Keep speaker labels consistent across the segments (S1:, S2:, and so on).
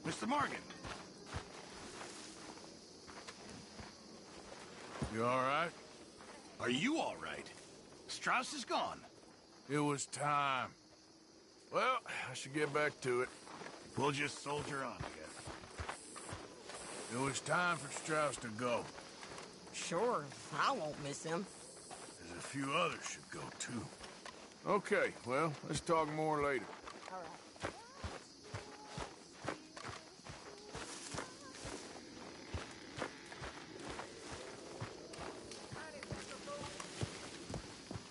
S1: Mr. Morgan.
S2: You all right?
S1: Are you all right? Strauss is gone.
S2: It was time. Well, I should get back to it.
S1: We'll just soldier on, I guess.
S2: It was time for Strauss to go.
S3: Sure, I won't miss him.
S2: There's a few others should go, too. Okay, well, let's talk more later.
S3: All right.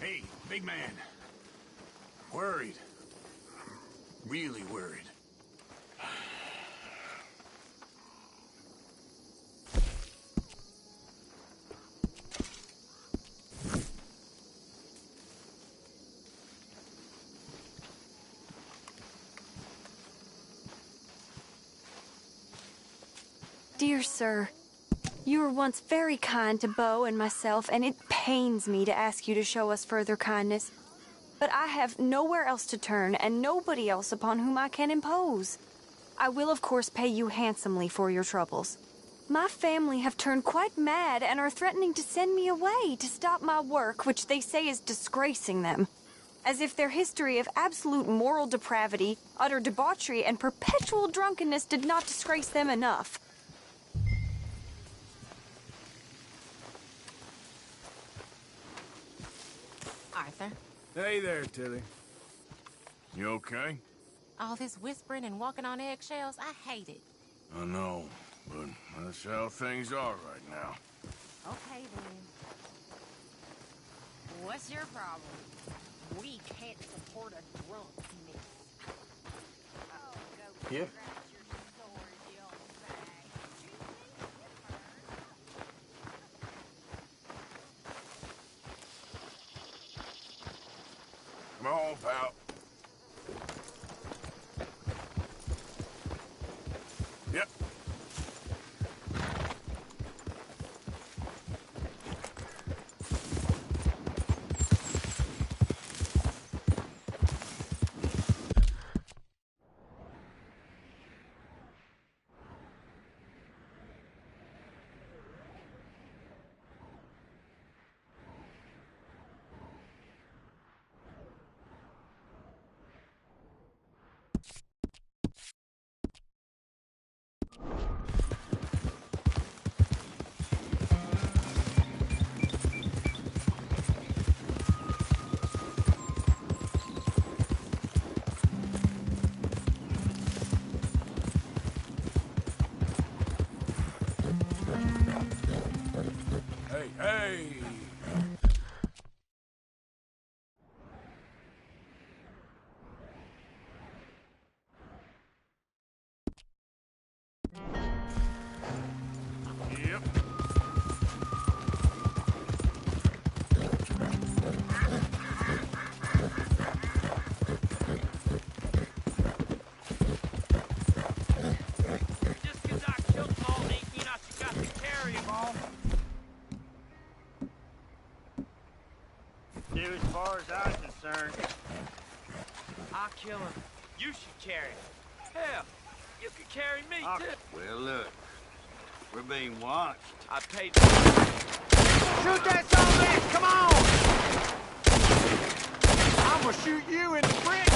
S1: Hey, big man. Worried. Really worried.
S4: Dear sir, you were once very kind to Beau and myself, and it pains me to ask you to show us further kindness. But I have nowhere else to turn, and nobody else upon whom I can impose. I will, of course, pay you handsomely for your troubles. My family have turned quite mad and are threatening to send me away to stop my work, which they say is disgracing them. As if their history of absolute moral depravity, utter debauchery, and perpetual drunkenness did not disgrace them enough.
S5: Arthur,
S2: Hey there, Tilly. You okay?
S5: all this whispering and walking on eggshells, I hate it.
S2: I know, but that's how things are right now.
S5: Okay, then. What's your problem? We can't support a drunk, miss. Oh, go
S1: Yeah.
S5: scratch your sword, you old bag.
S2: Come on, pal. Yep. Hey, hey! Yep.
S6: Just 'cause I killed them all ain't mean I should got to carry them all. Dude, as far as I'm concerned, I'll kill him. You should carry him. Hell, you could carry me, too.
S7: Well, look, we're being watched.
S6: I paid for Shoot that son of a bitch! Come on! I'm gonna shoot you in the brick!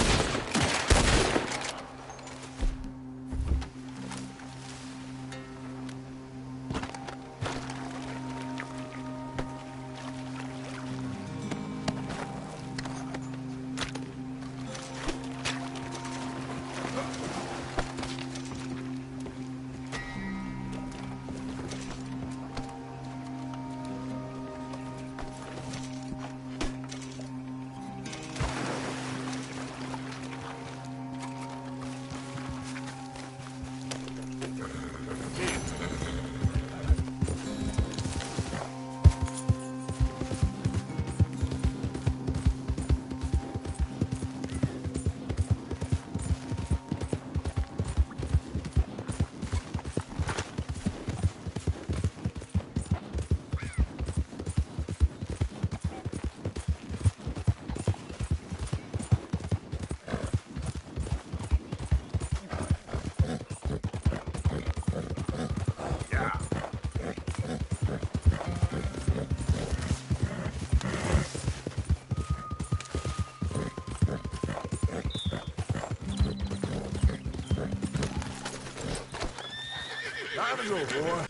S2: go, boy.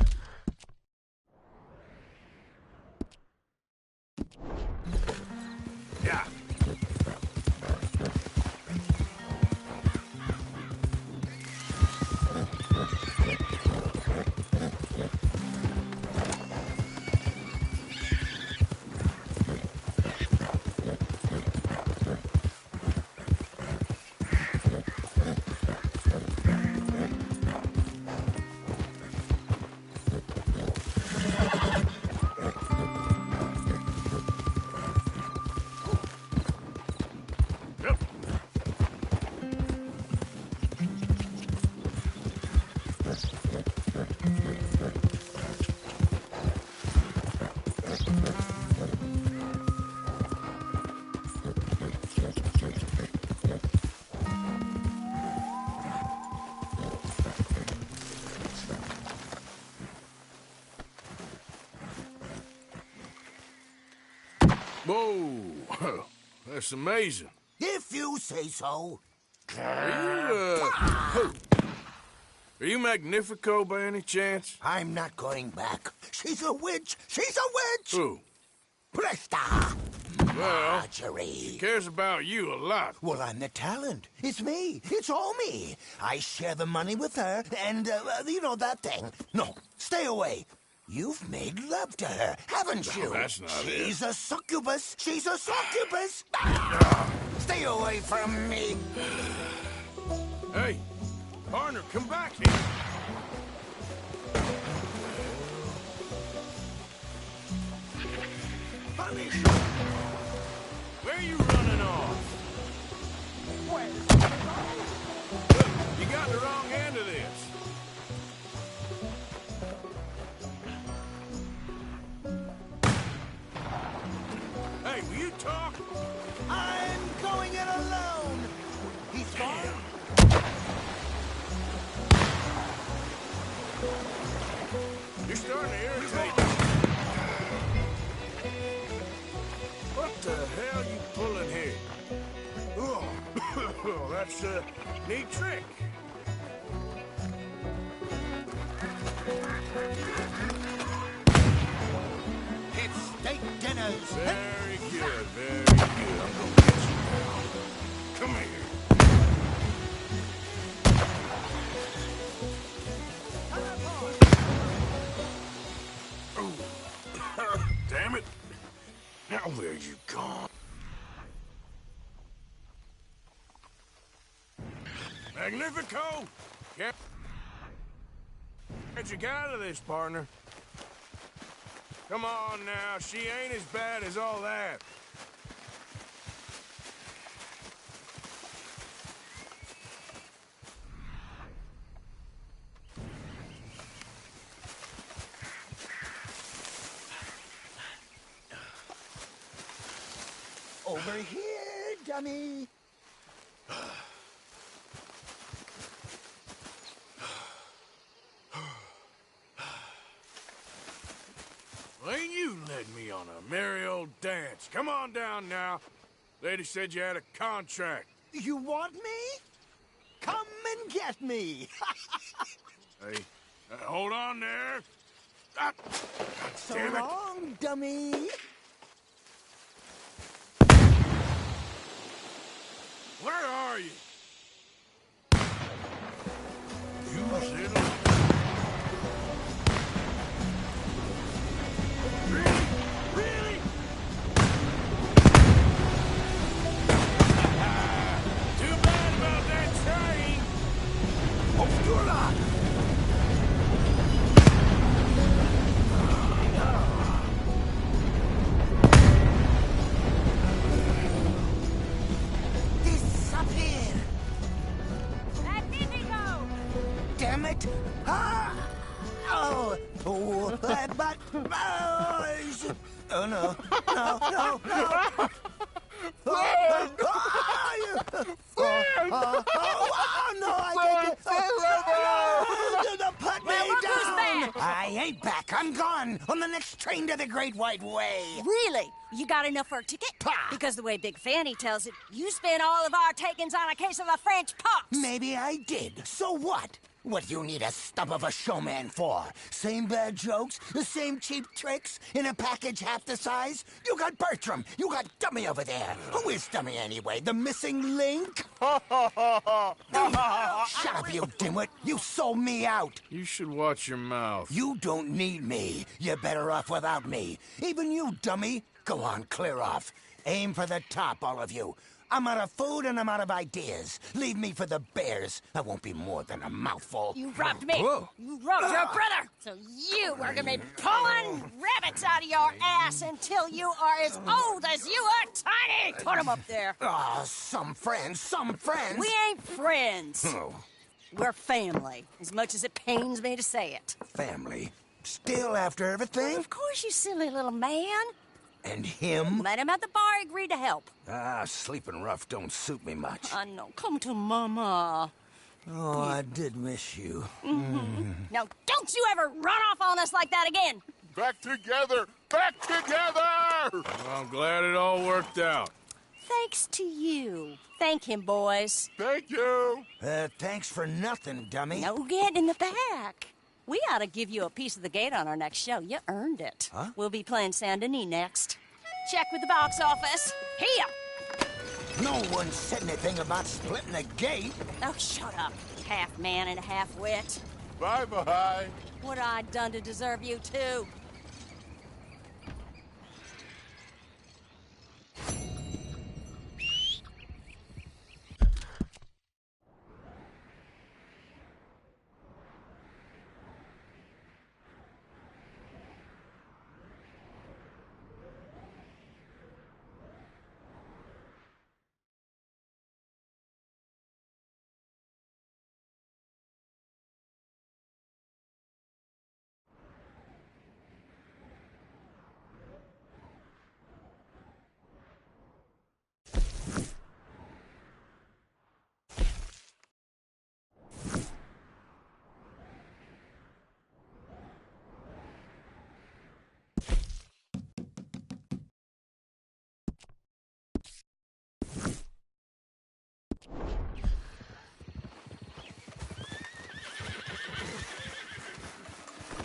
S2: Yeah. Yep. Whoa, that's amazing.
S8: If you say so.
S2: Are you Magnifico by any chance?
S8: I'm not going back. She's a witch. She's a witch.
S2: Who?
S8: Presta.
S2: Well,
S8: Marjorie.
S2: she cares about you a lot.
S8: Well, I'm the talent. It's me. It's all me. I share the money with her, and, you know, that thing. No, stay away. You've made love to her, haven't you?
S2: No, that's not it.
S8: She's a succubus. She's a succubus. Stay away from me.
S2: Hey, partner, come back here. Punish her. Where are you running off? Look, you got the wrong end of this. Hey, will you talk?
S8: I'm going it alone. He's gone.
S2: You're starting to irritate me. What the hell you pulling here? Oh, that's a neat trick.
S8: It's steak dinners.
S2: Very good, very good. I'm gonna get you now. Come here. Oh, damn it. Now where you gone? Magnifico! Get you out of this, partner. Come on now, she ain't as bad as all that.
S8: Over here, dummy.
S2: Well, ain't you led me on a merry old dance. Come on down now. Lady said you had a contract.
S8: You want me? Come and get me.
S2: Hey, hold on there. Ah,
S8: So
S2: damn it.
S8: long, dummy.
S2: Where are you? You little... Really? Really? Too bad about that train.
S8: Obscura. Disappear.
S5: Magnifico!
S8: Damn it. Ah. Oh. Oh. But. Oh, no. No, no, no. No, I can't. Put me down. I ain't back. I'm gone on the next train to the Great White Way.
S5: Really? You got enough for a ticket?
S8: Pah.
S5: Because the way Big Fanny tells it, you spent all of our takings on a case of the French pox.
S8: Maybe I did. So what? What do you need a stump of a showman for? Same bad jokes? The same cheap tricks? In a package half the size? You got Bertram. You got Dummy over there. Who is Dummy anyway? The missing link? Shut up, you dimwit. You sold me out.
S2: You should watch your mouth.
S8: You don't need me. You're better off without me. Even you, dummy. Go on, clear off. Aim for the top, all of you. I'm out of food and I'm out of ideas. Leave me for the bears. I won't be more than a mouthful.
S5: You robbed me.
S2: Whoa.
S5: You robbed your brother. So you are gonna be pulling rabbits out of your ass until you are as old as you are tiny. Put them up there.
S8: Ah, some friends, some friends.
S5: We ain't friends.
S8: Oh,
S5: We're family, as much as it pains me to say it.
S8: family. Still after everything?
S5: Of course, you silly little man.
S8: And him?
S5: Met him at the bar, agreed to help.
S8: Ah, sleeping rough don't suit me much.
S5: I know. Come to Mama.
S8: Oh, I did miss you.
S5: Now, don't you ever run off on us like that again.
S9: Back together! Back together!
S2: Well, I'm glad it all worked out.
S5: Thanks to you. Thank him, boys.
S9: Thank you!
S8: Thanks for nothing, dummy.
S5: No get in the back. We ought to give you a piece of the gate on our next show. You earned it.
S8: Huh?
S5: We'll be playing Saint Denis next. Check with the box office. Here!
S8: No one said anything about splitting the gate.
S5: Oh, shut up. Half man and half wit.
S9: Bye-bye.
S5: What I done to deserve you, too?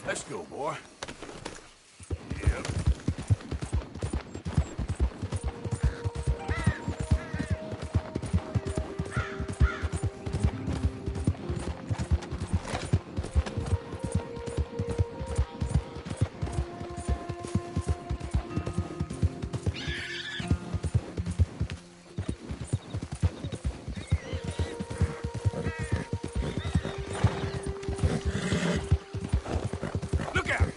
S2: Let's go, boy. Look out!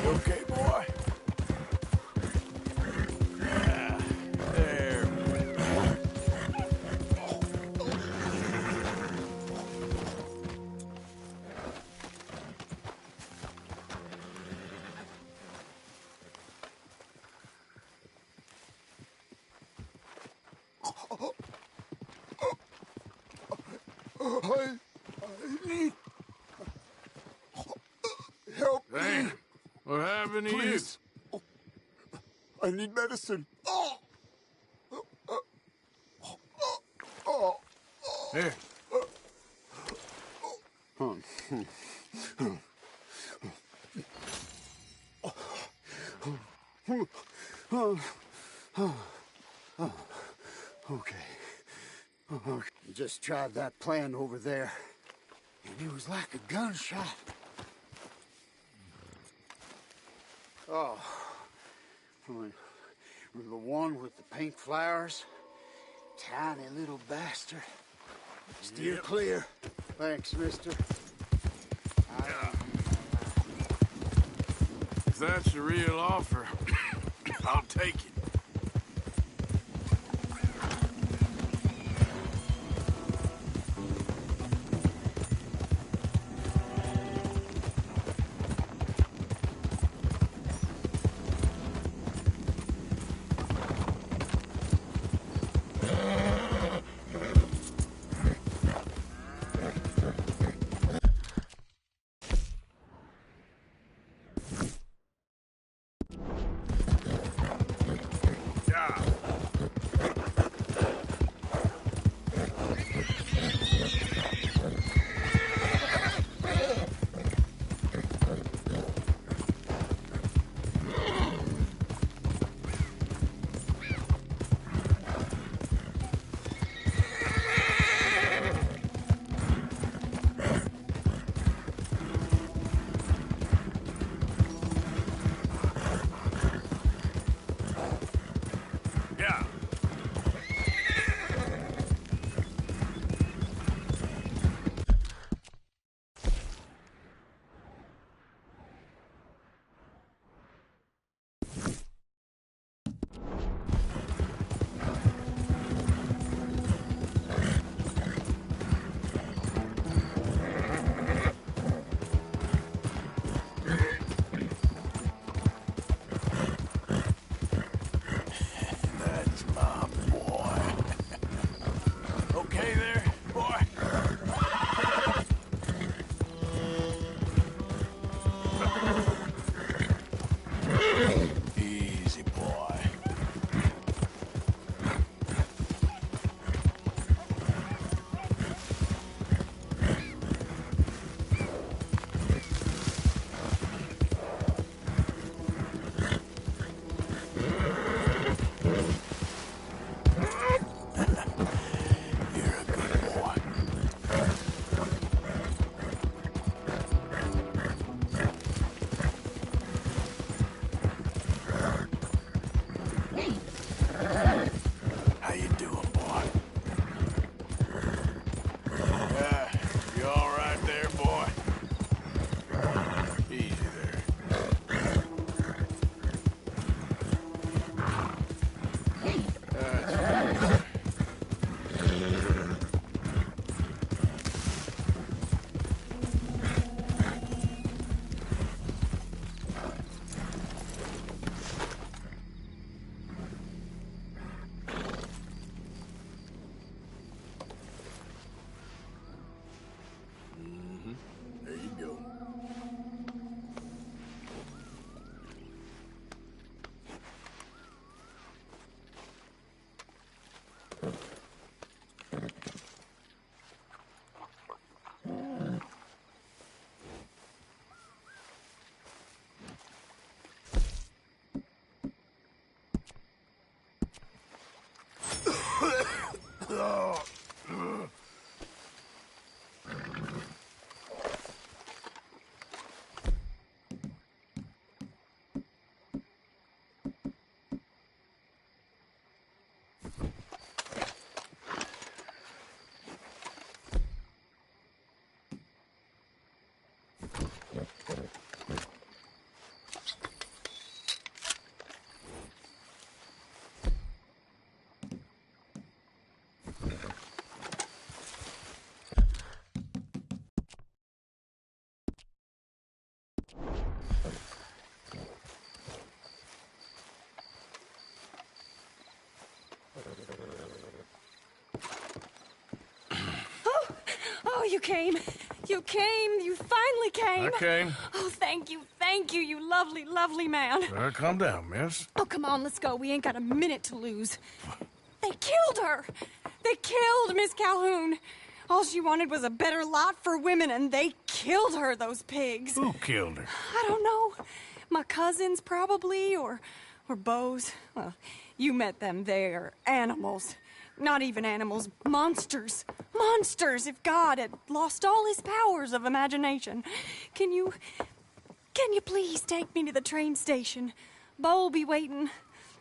S2: Okay, boy. There.
S9: I need help.
S2: Hey, what happened to
S9: Please. I need medicine.
S2: you? Here.
S9: Okay. Just tried that plan over there, and it was like a gunshot. Oh, the one with the pink flowers? Tiny little bastard. Steer clear. Thanks, mister.
S2: If that's the real offer, I'll take it.
S4: Oh, you came. You came. You finally came.
S2: I came.
S4: Oh, thank you, you lovely, lovely man.
S2: Calm down, miss.
S4: Oh, come on, let's go. We ain't got a minute to lose. They killed her. They killed Miss Calhoun. All she wanted was a better lot for women, and they killed her, those pigs.
S2: Who killed her?
S4: I don't know. My cousins, probably, or Beau's. Well, you met them. They're animals. Not even animals, monsters. Monsters, if God had lost all his powers of imagination. Can you please take me to the train station? Bo'll be waiting.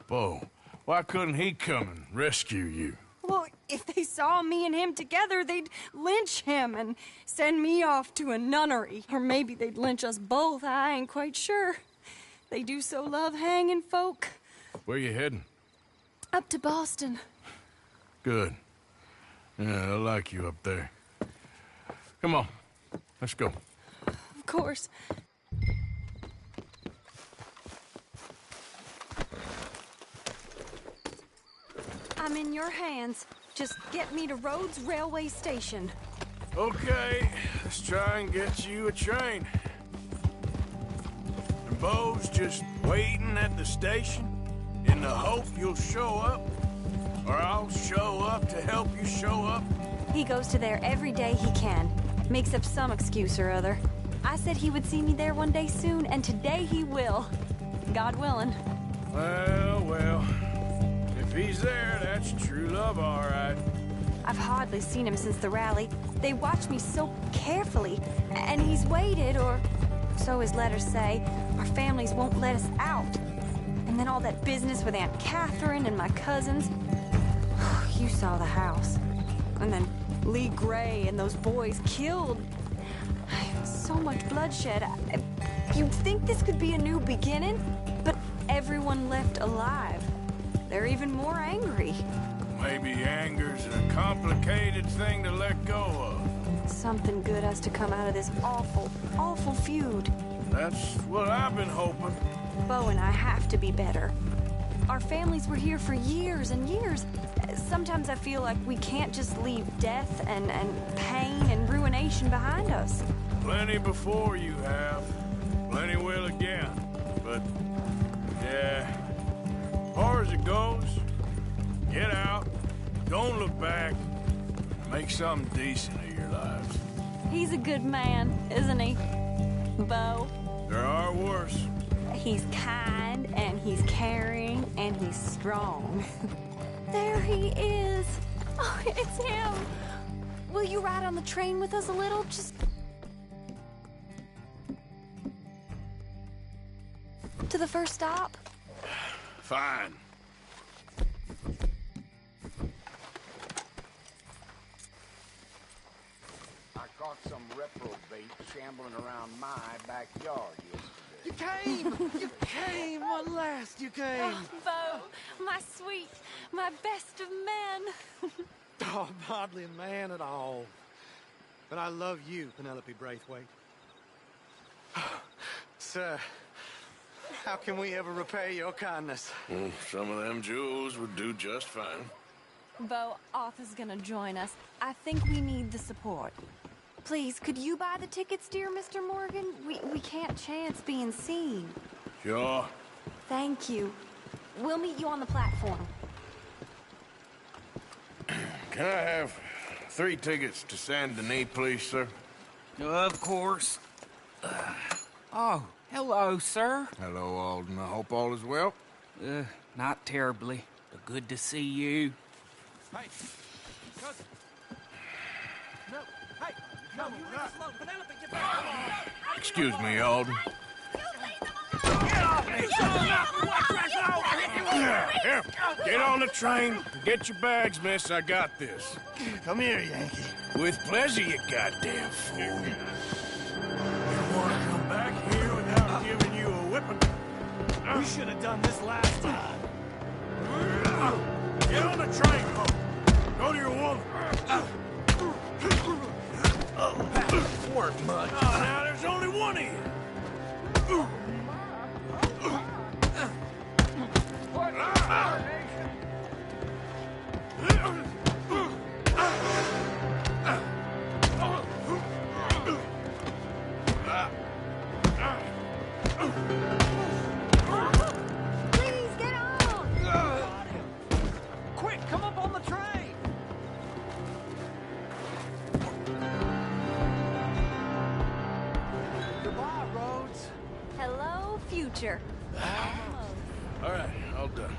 S2: Bo, why couldn't he come and rescue you?
S4: Well, if they saw me and him together, they'd lynch him and send me off to a nunnery. Or maybe they'd lynch us both, I ain't quite sure. They do so love hanging folk.
S2: Where you heading?
S4: Up to Boston.
S2: Good. Yeah, I like you up there. Come on, let's go.
S4: Of course. I'm in your hands. Just get me to Rhodes Railway Station.
S2: Okay, let's try and get you a train. And Bo's just waiting at the station in the hope you'll show up, or I'll show up to help you show up.
S4: He goes to there every day he can. Makes up some excuse or other. I said he would see me there one day soon, and today he will. God willing.
S2: Well. If he's there, that's true love, all right.
S4: I've hardly seen him since the rally. They watch me so carefully, and he's waited, or so his letters say. Our families won't let us out. And then all that business with Aunt Catherine and my cousins. You saw the house. And then Lee Gray and those boys killed. So much bloodshed. You'd think this could be a new beginning, but everyone left alive. They're even more angry.
S2: Maybe anger's a complicated thing to let go of.
S4: Something good has to come out of this awful, awful feud.
S2: That's what I've been hoping.
S4: Bo and I have to be better. Our families were here for years and years. Sometimes I feel like we can't just leave death and pain and ruination behind us.
S2: Plenty before you have. Plenty will again. But, yeah, as far as it goes, get out, don't look back, make something decent of your lives.
S4: He's a good man, isn't he, Bo?
S2: There are worse.
S4: He's kind, and he's caring, and he's strong. There he is. Oh, it's him. Will you ride on the train with us a little? Just to the first stop?
S2: Fine.
S9: I caught some reprobate shambling around my backyard yesterday.
S6: You came! At last you came!
S4: Oh, Bo, my sweet, my best of men.
S6: Oh, hardly a man at all. But I love you, Penelope Braithwaite. Sir, how can we ever repay your kindness?
S2: Some of them jewels would do just fine.
S4: Bo, Arthur's gonna join us. I think we need the support. Please, could you buy the tickets, dear Mr. Morgan? We can't chance being seen.
S2: Sure.
S4: Thank you. We'll meet you on the platform.
S2: Can I have 3 tickets to Saint Denis, please, sir?
S10: Of course. Oh, hello, sir.
S2: Hello, Alden. I hope all is well.
S10: Not terribly, but good to see you.
S6: Hey, cousin. No, hey, no, you leave us alone. Penelope, get back.
S2: Excuse me, Alden. Here, get on the train. Get your bags, miss. I got this.
S9: Come here, Yankee.
S2: With pleasure, you goddamn fool. You want to come back here without giving you a whipping?
S6: We should have done this last time.
S2: Get on the train, folks. Go to your woman.
S6: Work much.
S2: Oh, now there's only one of you.
S4: Please, get on!
S6: Quick, come up on the train! Goodbye, Rhodes.
S4: Hello, future.
S2: All right, all done.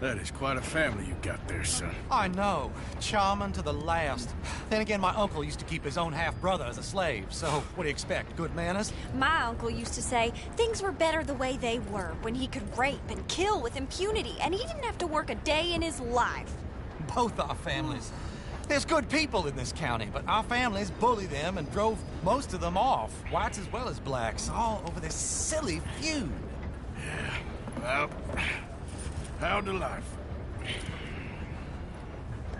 S2: That is quite a family you got there, son.
S11: I know. Charming to the last. Then again, my uncle used to keep his own half-brother as a slave, so what do you expect, good manners?
S4: My uncle used to say things were better the way they were, when he could rape and kill with impunity, and he didn't have to work a day in his life.
S11: Both our families. There's good people in this county, but our families bullied them and drove most of them off, whites as well as blacks, all over this silly feud.
S2: Yeah, well, how delightful.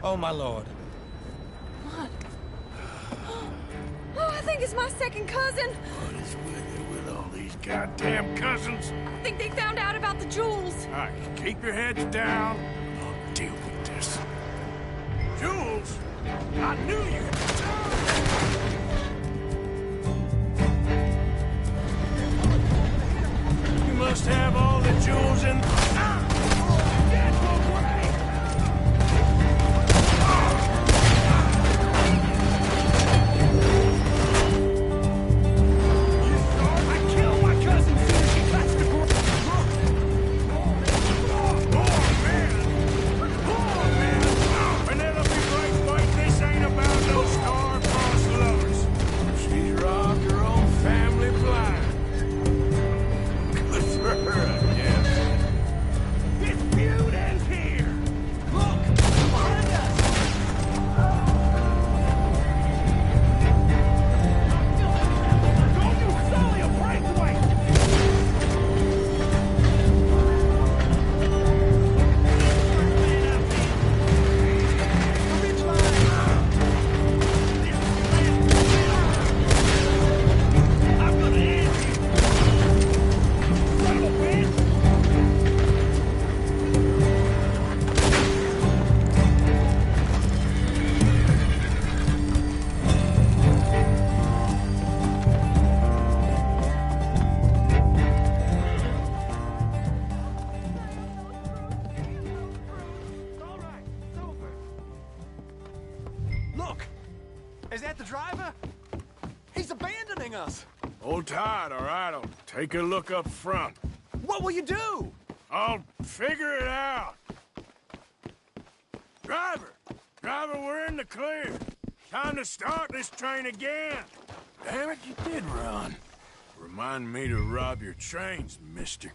S11: Oh, my lord.
S4: What? Oh, I think it's my second cousin.
S2: What is with you with all these goddamn cousins?
S4: I think they found out about the jewels.
S2: All right, keep your heads down. I'll deal with this. Jules? I knew you. You must have all the jewels in.
S11: Is that the driver? He's abandoning us.
S2: Hold tight, all right? I'll take a look up front.
S11: What will you do?
S2: I'll figure it out. Driver! Driver, we're in the clear. Time to start this train again. Damn it, you did run. Remind me to rob your trains, mister.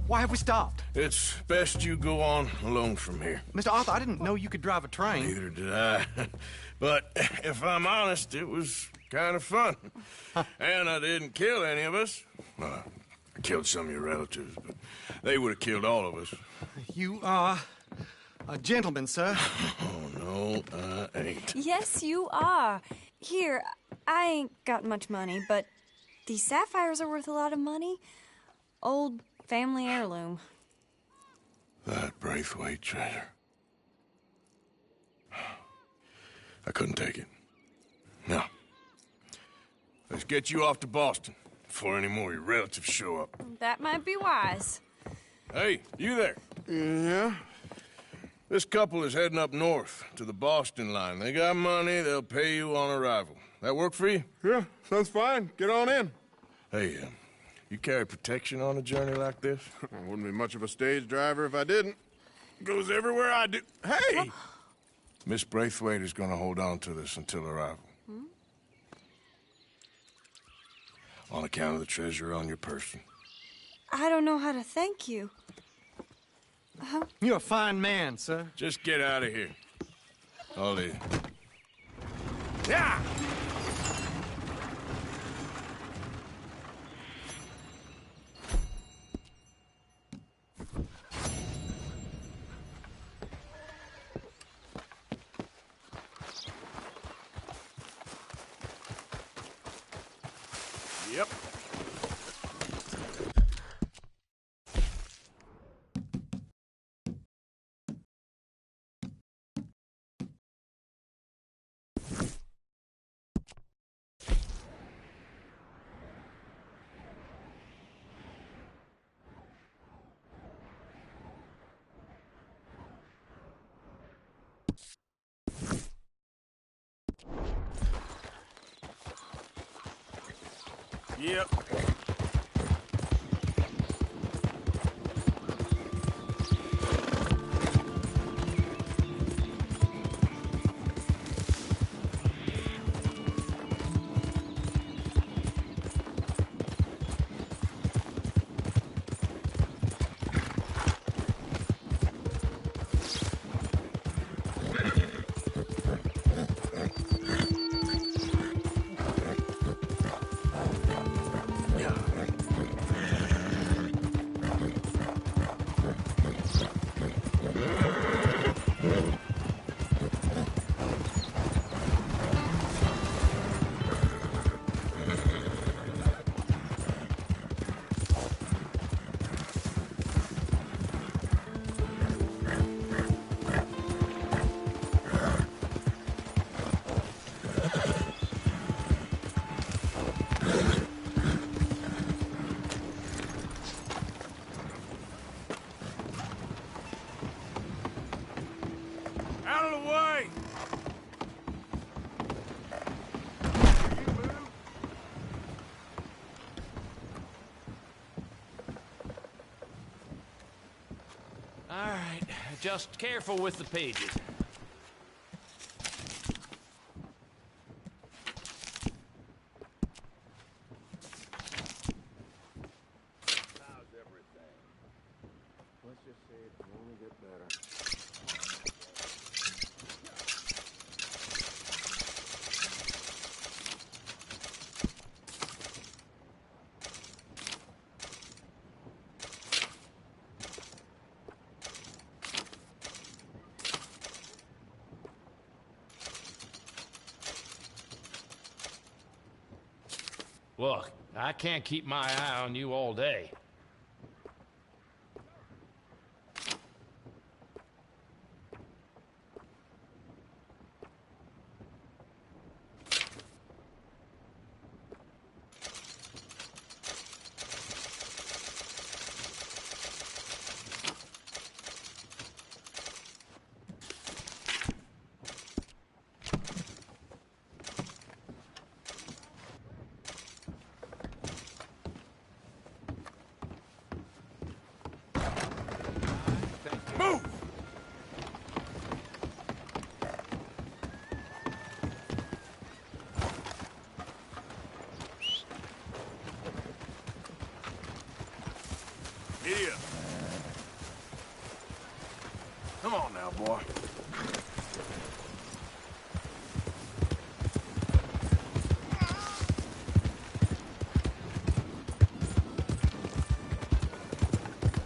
S11: Why have we stopped?
S2: It's best you go on alone from here.
S11: Mr. Arthur, I didn't know you could drive a train.
S2: Neither did I. But if I'm honest, it was kind of fun. And I didn't kill any of us. Well, I killed some of your relatives, but they would have killed all of us.
S11: You are a gentleman, sir.
S2: Oh, no, I ain't.
S4: Yes, you are. Here, I ain't got much money, but these sapphires are worth a lot of money. Old family heirloom.
S2: That Braithwaite treasure. I couldn't take it. No. Let's get you off to Boston before any more of your relatives show up.
S4: That might be wise.
S2: Hey, you there?
S12: Yeah?
S2: This couple is heading up north to the Boston line. They got money, they'll pay you on arrival. That work for you?
S12: Yeah, sounds fine. Get on in.
S2: Hey, you carry protection on a journey like this?
S12: I wouldn't be much of a stage driver if I didn't. Goes everywhere I do. Hey!
S2: Miss Braithwaite is going to hold on to this until arrival. On account of the treasure on your person.
S4: I don't know how to thank you.
S11: You're a fine man, sir.
S2: Just get out of here. Ollie. Yeah! Yep. Yep. Out of the way!
S6: All right, just careful with the pages.
S12: How's everything? Let's just say it can only get better.
S6: Look, I can't keep my eye on you all day.
S2: you. Come on now, boy.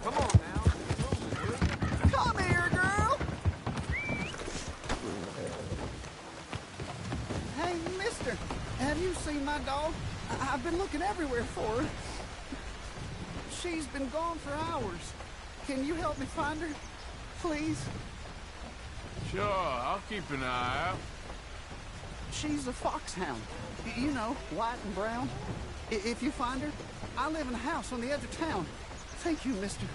S9: Come on now. Come here, girl. Hey, mister. Have you seen my dog? I've been looking everywhere for her. She's been gone for hours. Can you help me find her? Please?
S2: Sure, I'll keep an eye out.
S9: She's a foxhound. You know, white and brown. If you find her, I live in a house on the edge of town. Thank you, mister.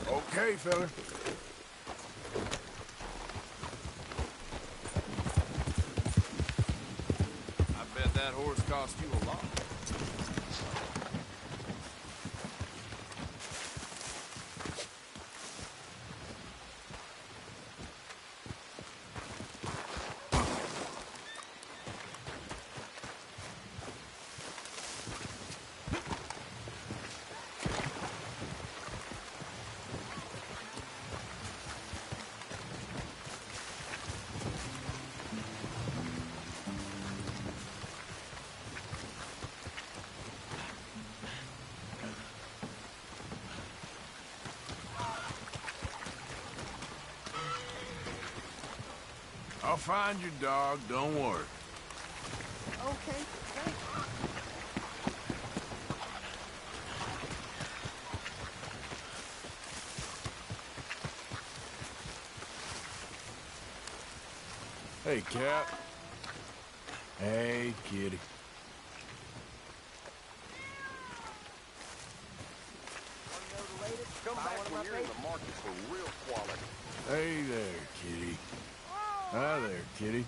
S2: Okay, fella.
S12: I bet that horse cost you a lot.
S2: I'll find your dog, don't worry.
S9: Okay, thanks.
S2: Hey, Cap. Hey, kitty.
S12: Come back when you're in the market for real quality.
S2: Hey there, kitty. Hi there, kitty.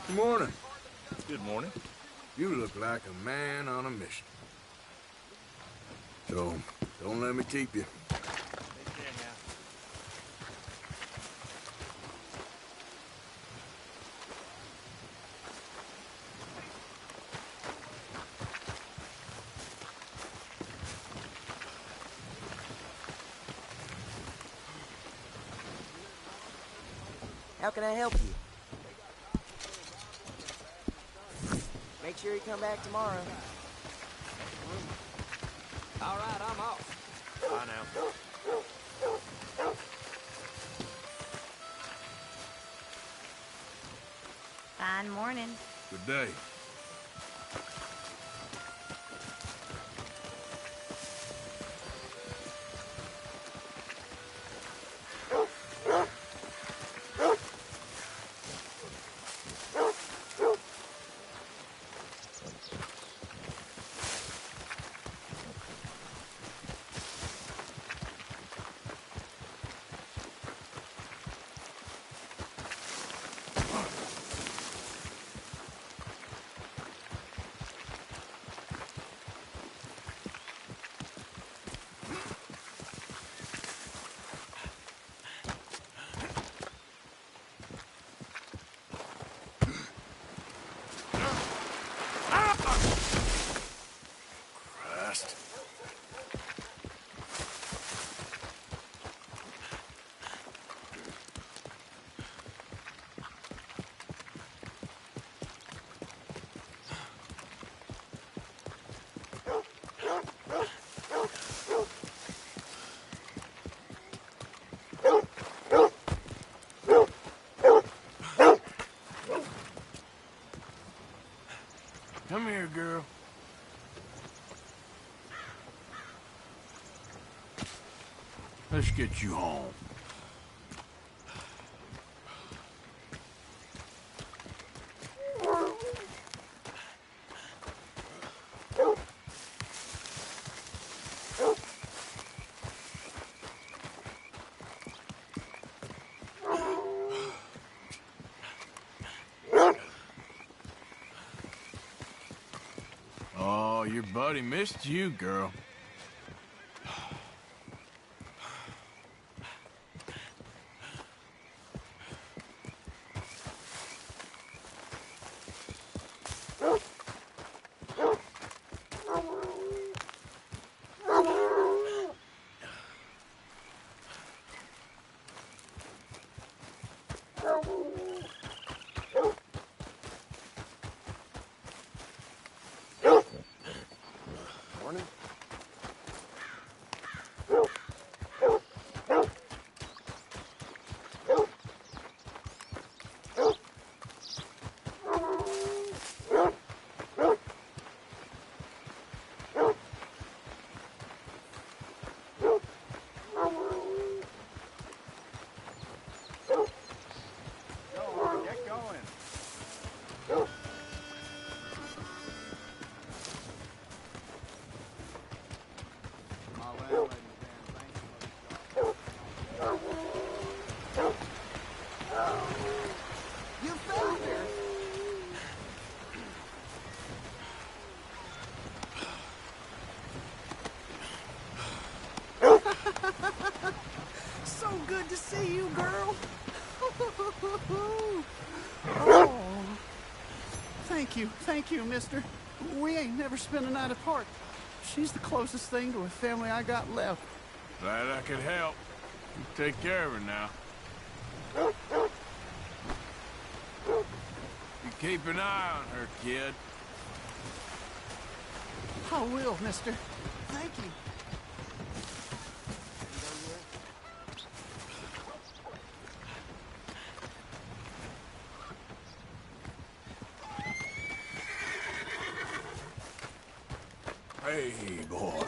S2: Good morning.
S12: Good morning.
S2: You look like a man on a mission. So, don't let me keep you.
S6: How can I help you? Make sure you come back tomorrow.
S10: All right, I'm off.
S12: Bye now.
S13: Fine morning.
S2: Good day. Christ. Come here, girl. Let's get you home. your buddy missed you, girl.
S12: Morning. Get going.
S9: You found her! So good to see you, girl. Oh. Thank you, mister. We ain't never spent a night apart. She's the closest thing to a family I got left.
S2: Glad I could help. You take care of her now. You keep an eye on her, kid.
S9: I will, mister. Thank you.
S2: Hey, boy.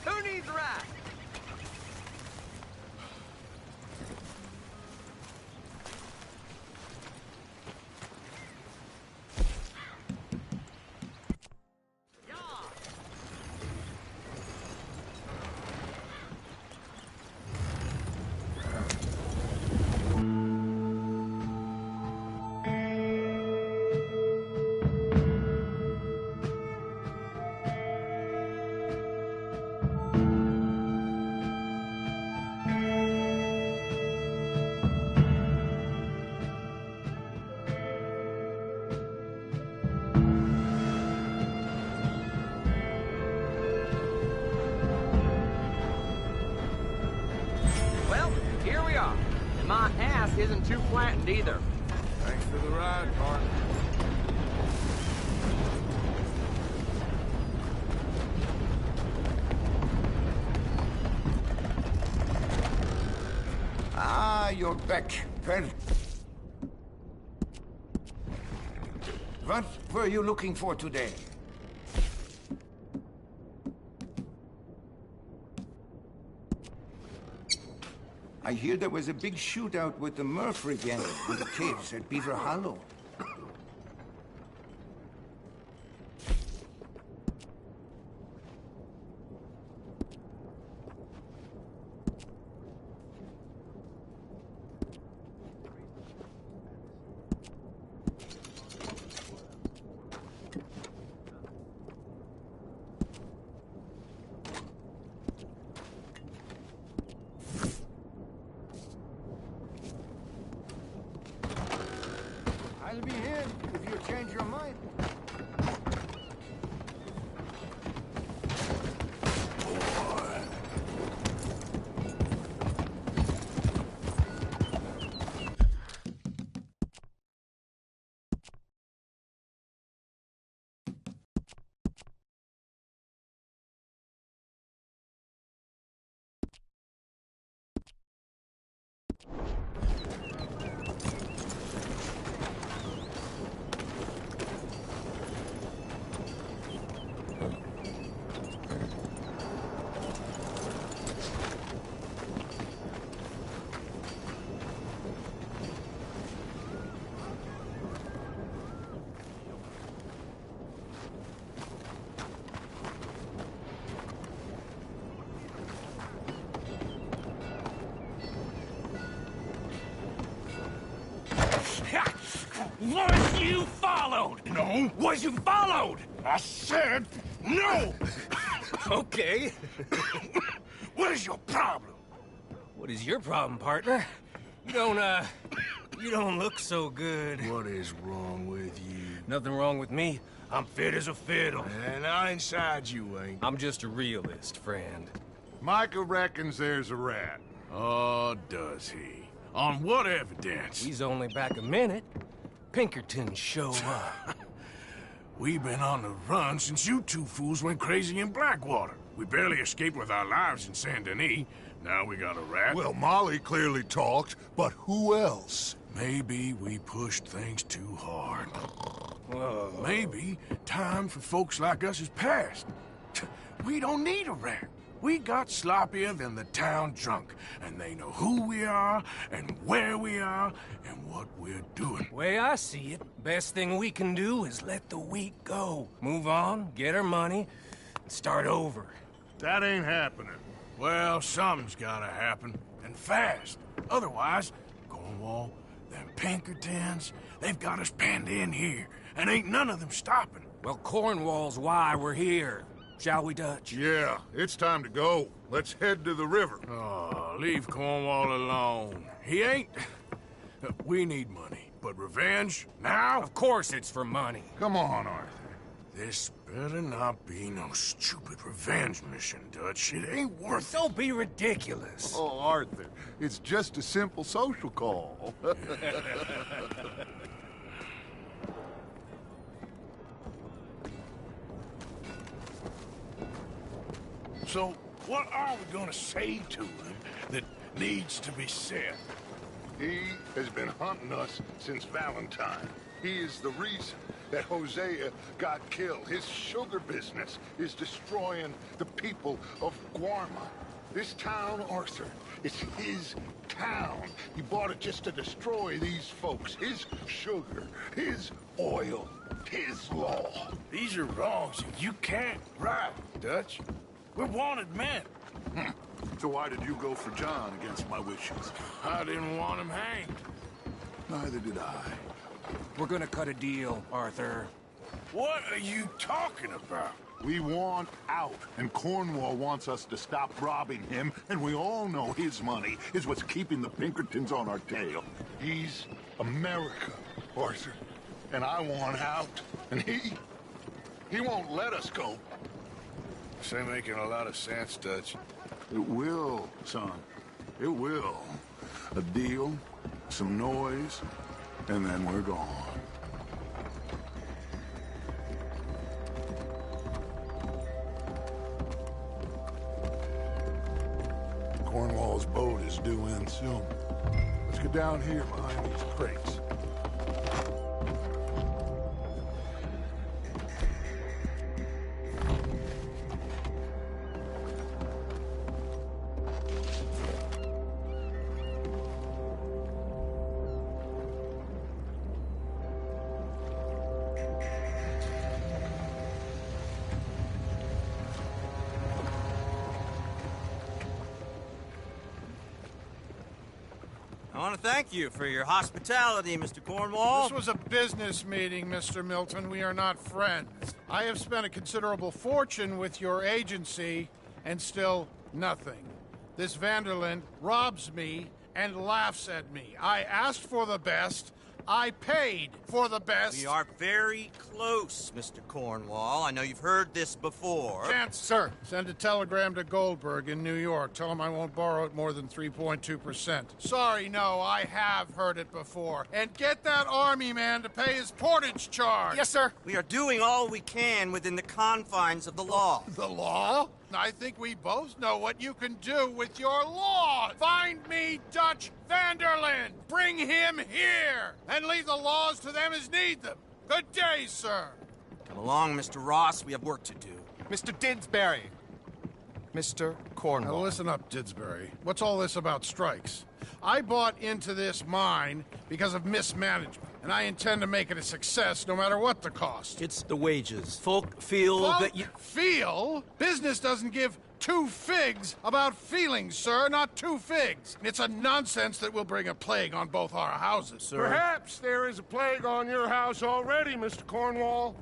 S6: Who needs a ride? Well, here we are. And my ass isn't too flattened either.
S2: Thanks for the ride, partner.
S8: Ah, you're back. Well, what were you looking for today? I hear there was a big shootout with the Murphy gang in the caves at Beaver Hollow.
S1: you followed? No. Was you followed? I said no.
S14: Okay.
S1: What is your problem?
S14: What is your problem, partner? You don't look so good.
S2: What is wrong with you?
S14: Nothing wrong with me. I'm fit as a fiddle.
S2: And I inside you ain't.
S14: I'm just a realist, friend.
S12: Micah reckons there's a rat.
S2: Oh, does he? On what evidence?
S14: He's only back a minute. Pinkertons show up.
S2: We've been on the run since you two fools went crazy in Blackwater. We barely escaped with our lives in Saint Denis. Now we got a rat.
S12: Well, Molly clearly talked, but who else?
S2: Maybe we pushed things too hard.
S14: Whoa.
S2: Maybe time for folks like us is past. We don't need a rat. We got sloppier than the town drunk, and they know who we are, and where we are, and what we're doing.
S14: Way I see it, best thing we can do is let the week go. Move on, get our money, and start over.
S12: That ain't happening.
S2: Well, something's gotta happen, and fast. Otherwise, Cornwall, them Pinkertons, they've got us penned in here, and ain't none of them stopping.
S14: Well, Cornwall's why we're here. Shall we, Dutch?
S12: Yeah, it's time to go. Let's head to the river.
S2: Oh, leave Cornwall alone. He ain't... We need money, but revenge, now?
S14: Of course it's for money.
S12: Come on, Arthur.
S2: This better not be no stupid revenge mission, Dutch. It ain't worth it.
S14: Don't be ridiculous.
S12: Oh, Arthur, it's just a simple social call.
S2: So, what are we gonna say to him that needs to be said?
S12: He has been hunting us since Valentine. He is the reason that Hosea got killed. His sugar business is destroying the people of Guarma. This town, Arthur, it's his town. He bought it just to destroy these folks. His sugar, his oil, his law.
S2: These are wrongs you can't right, Dutch. We're wanted men.
S12: So why did you go for John against my wishes?
S2: I didn't want him hanged.
S12: Neither did I.
S14: We're gonna cut a deal, Arthur.
S2: What are you talking about?
S12: We want out, and Cornwall wants us to stop robbing him, and we all know his money is what's keeping the Pinkertons on our tail. He's America, Arthur, and I want out, and he won't let us go.
S2: This ain't making a lot of sense, Dutch.
S12: It will, son. It will. A deal, some noise, and then we're gone. Cornwall's boat is due in soon. Let's get down here behind these crates.
S6: I want to thank you for your hospitality, Mr. Cornwall.
S15: This was a business meeting, Mr. Milton. We are not friends. I have spent a considerable fortune with your agency, and still nothing. This Vanderlyn robs me and laughs at me. I asked for the best. I paid for the best.
S6: We are very close, Mr. Cornwall. I know you've heard this before.
S15: Chance, sir. Send a telegram to Goldberg in New York. Tell him I won't borrow it more than 3.2%. Sorry, no, I have heard it before. And get that army man to pay his portage charge.
S6: Yes, sir. We are doing all we can within the confines of the law.
S15: The law? I think we both know what you can do with your law. Find me Dutch Vanderlyn. Bring him here. And leave the laws to them as need them. Good day, sir.
S6: Come along, Mr. Ross. We have work to do.
S11: Mr. Didsbury. Mr. Cornwall.
S15: Now listen up, Didsbury. What's all this about strikes? I bought into this mine because of mismanagement, and I intend to make it a success no matter what the cost.
S6: It's the wages. Folk feel that you...
S15: Feel? Business doesn't give 2 two figs about feelings, sir, not two figs. It's a nonsense that will bring a plague on both our houses, sir.
S12: Perhaps there is a plague on your house already, Mr. Cornwall.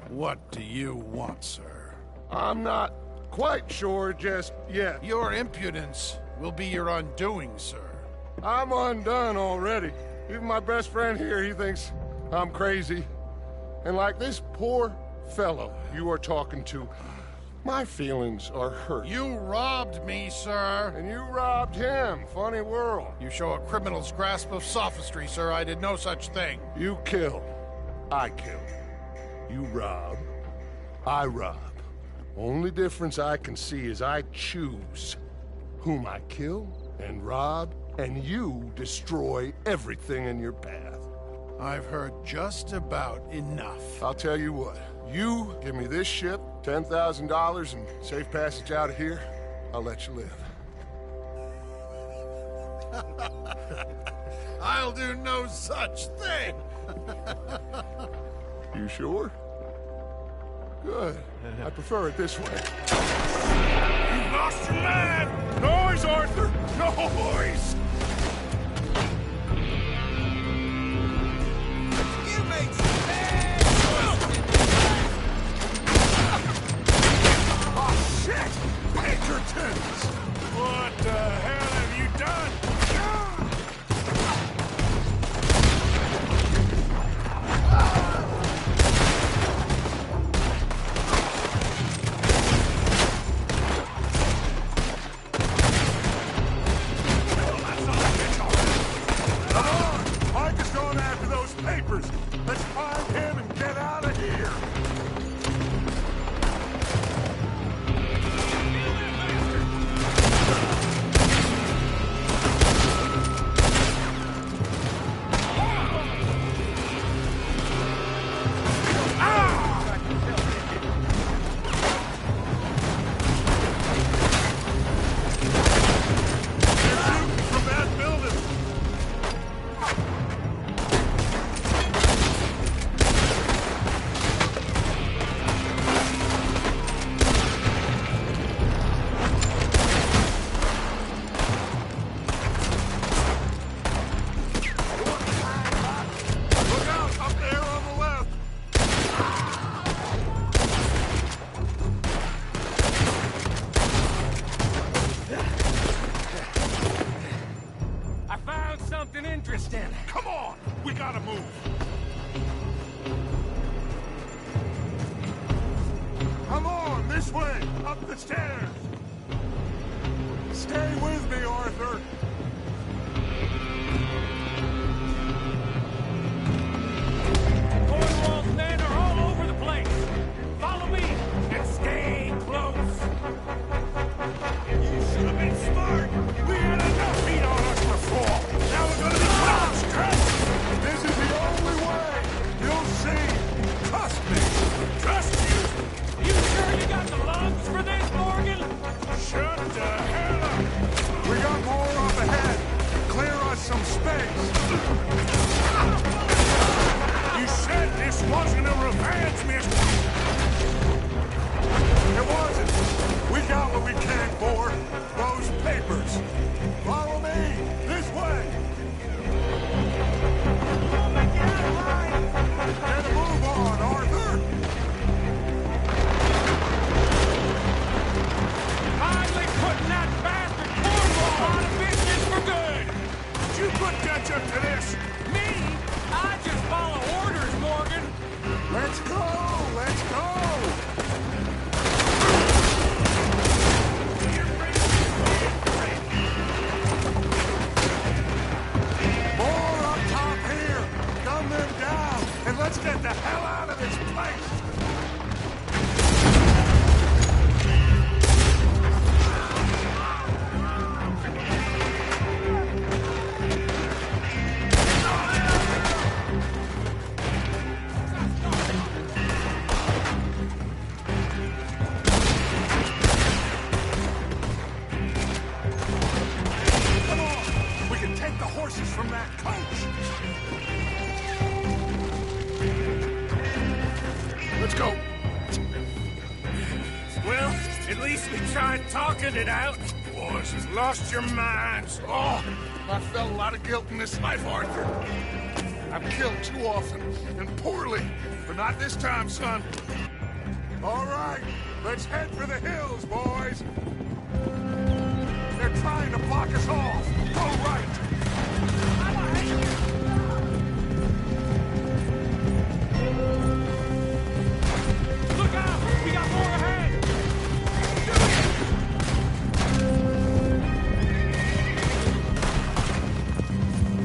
S15: What do you want, sir?
S12: I'm not quite sure just yet.
S15: Your impudence will be your undoing, sir.
S12: I'm undone already. Even my best friend here, he thinks I'm crazy. And like this poor fellow you are talking to, my feelings are hurt.
S15: You robbed me, sir.
S12: And you robbed him. Funny world.
S15: You show a criminal's grasp of sophistry, sir. I did no such thing.
S12: You kill. I kill. You rob. I rob. Only difference I can see is I choose whom I kill and rob, and you destroy everything in your path.
S15: I've heard just about enough.
S12: I'll tell you what. You give me this ship, $10,000, and safe passage out of here, I'll let you live.
S15: I'll do no such thing.
S12: You sure? Good. I prefer it this way.
S1: You've lost your man! Noise, Arthur! Noise!
S11: You made some bad
S1: Oh, shit! Pinkertons! What the hell have you done? Let's find him and get out of here!
S14: Interesting.
S1: Come on! We gotta move! Come on, this way! Up the stairs! Stay with me, Arthur!
S14: Cornwall's men are all over the place! Follow me and stay close!
S1: You should have been smart! We had enough meat on us before! Now we're gonna be clowns, Trust! This is the only way! You'll see! Trust me! Trust you!
S14: You sure you got the lungs for this, Morgan?
S1: Shut the hell up! We got more up ahead! Clear us some space! You said this wasn't a revenge mission! It wasn't! We got what we came for! Those papers! Follow me! This way! Get a move on, Arthur!
S14: Finally putting that bastard Cornwall out of business for good!
S1: Did you put Dutch up to this?
S14: Me? I just follow orders, Morgan!
S1: Let's go!
S2: least we tried talking it out. Boys, you've lost your minds.
S12: Oh, I felt a lot of guilt in this life, Arthur. I've killed too often, and poorly, but not this time, son.
S1: All right, let's head for the hills, boys. They're trying to block us off. Go right.
S2: Look out! We got more ahead!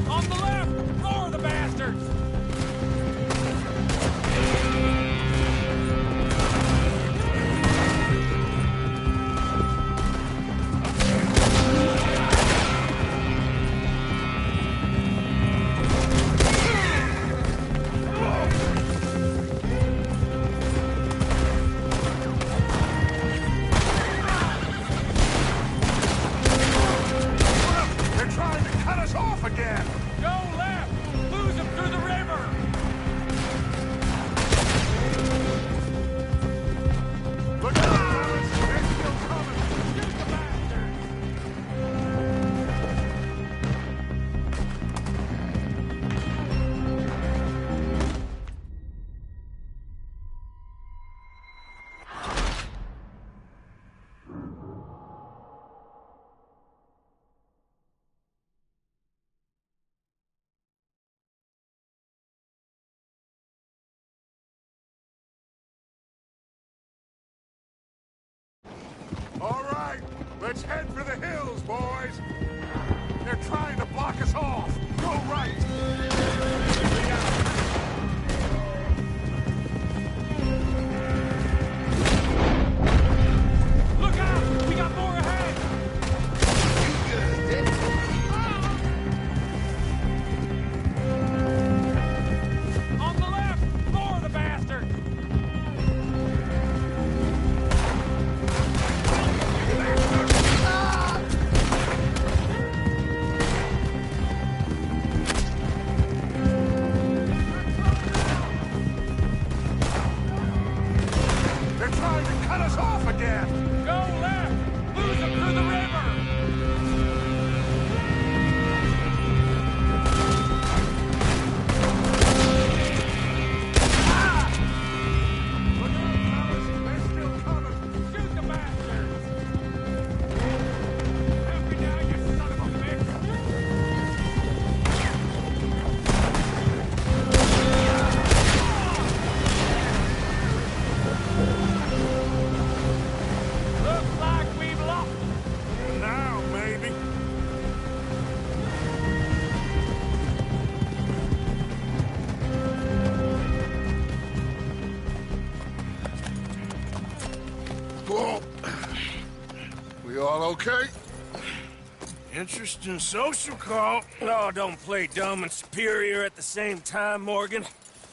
S2: On the left! Roar the bastards!
S1: They're trying to cut us off again.
S2: Go left! Lose them through the river!
S1: Look out, fellas. They're still coming. Shoot the bastards. All right, let's head for the hills, boys. They're trying to block us off. Go right.
S2: Look out! We got more ahead! On the left! Roar the bastards!
S1: They're trying to cut us off again.
S2: Go left! Lose them through the river!
S1: Look out, fellas. They're still coming.
S2: Shoot the bastards! Help me down, you son of a bitch! Looks like we've lost them. Now, maybe.
S12: Whoa. We all okay?
S2: Interesting social call. Oh, don't play dumb and superior at the same time, Morgan.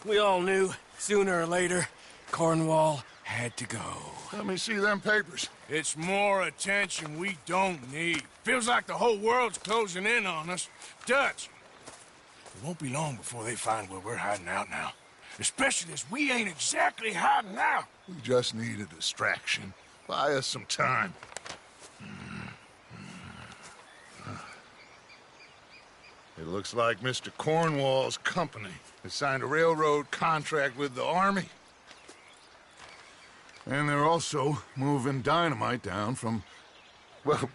S2: We all knew, sooner or later, Cornwall had to go.
S12: Let me see them papers.
S2: It's more attention we don't need. Feels like the whole world's closing in on us. Dutch, it won't be long before they find where we're hiding out now. Especially as we ain't exactly hiding out.
S12: We just need a distraction. Buy us some time. It looks like Mr. Cornwall's company has signed a railroad contract with the Army. And they're also moving dynamite down from, well,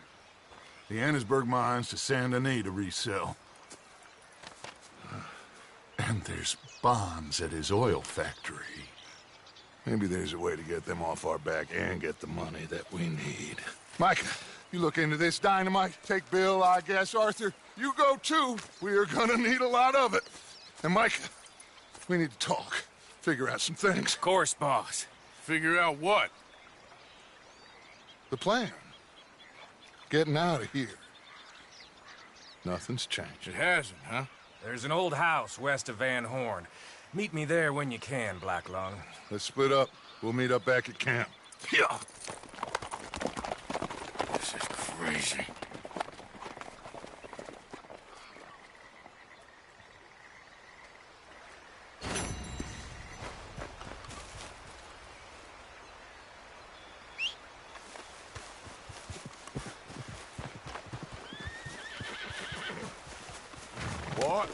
S12: the Annesburg mines to Saint Denis to resell. And there's bonds at his oil factory. Maybe there's a way to get them off our back and get the money that we need. Micah, you look into this dynamite. Take Bill, I guess. Arthur, you go too. We are gonna need a lot of it. And Micah, we need to talk. Figure out some things.
S14: Of course, boss.
S2: Figure out what?
S12: The plan. Getting out of here. Nothing's changed.
S2: It hasn't, huh?
S14: There's an old house west of Van Horn. Meet me there when you can, Black Lung.
S12: Let's split up. We'll meet up back at camp.
S2: Yeah. This is crazy. boy.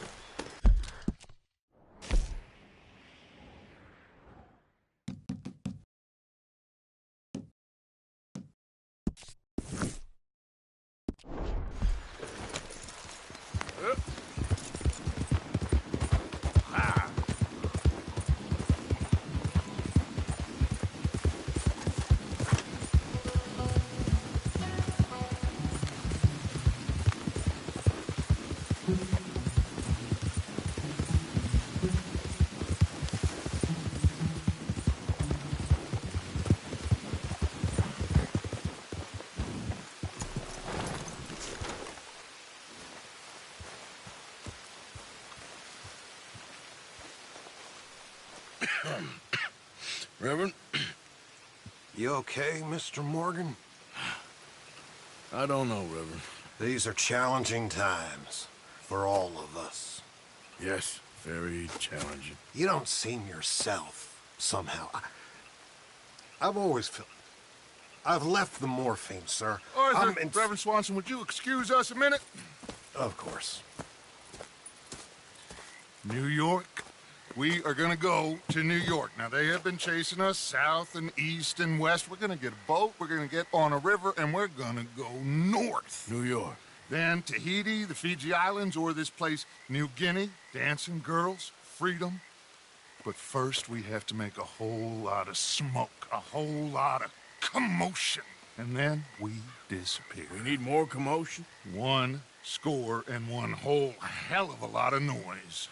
S1: Reverend? You okay, Mr. Morgan?
S2: I don't know, Reverend.
S1: These are challenging times for all of us.
S2: Yes, very challenging.
S1: You don't seem yourself, somehow. I've always felt... I've left the morphine, sir.
S12: Arthur, Reverend Swanson, would you excuse us a minute?
S1: Of course.
S12: New York. We are gonna go to New York. Now, they have been chasing us south and east and west. We're gonna get a boat, we're gonna get on a river, and we're gonna go north.
S2: New York.
S12: Then Tahiti, the Fiji Islands, or this place, New Guinea, dancing girls, freedom. But first, we have to make a whole lot of smoke, a whole lot of commotion. And then we disappear.
S2: We need more commotion?
S12: 1 score and 1 whole hell of a lot of noise.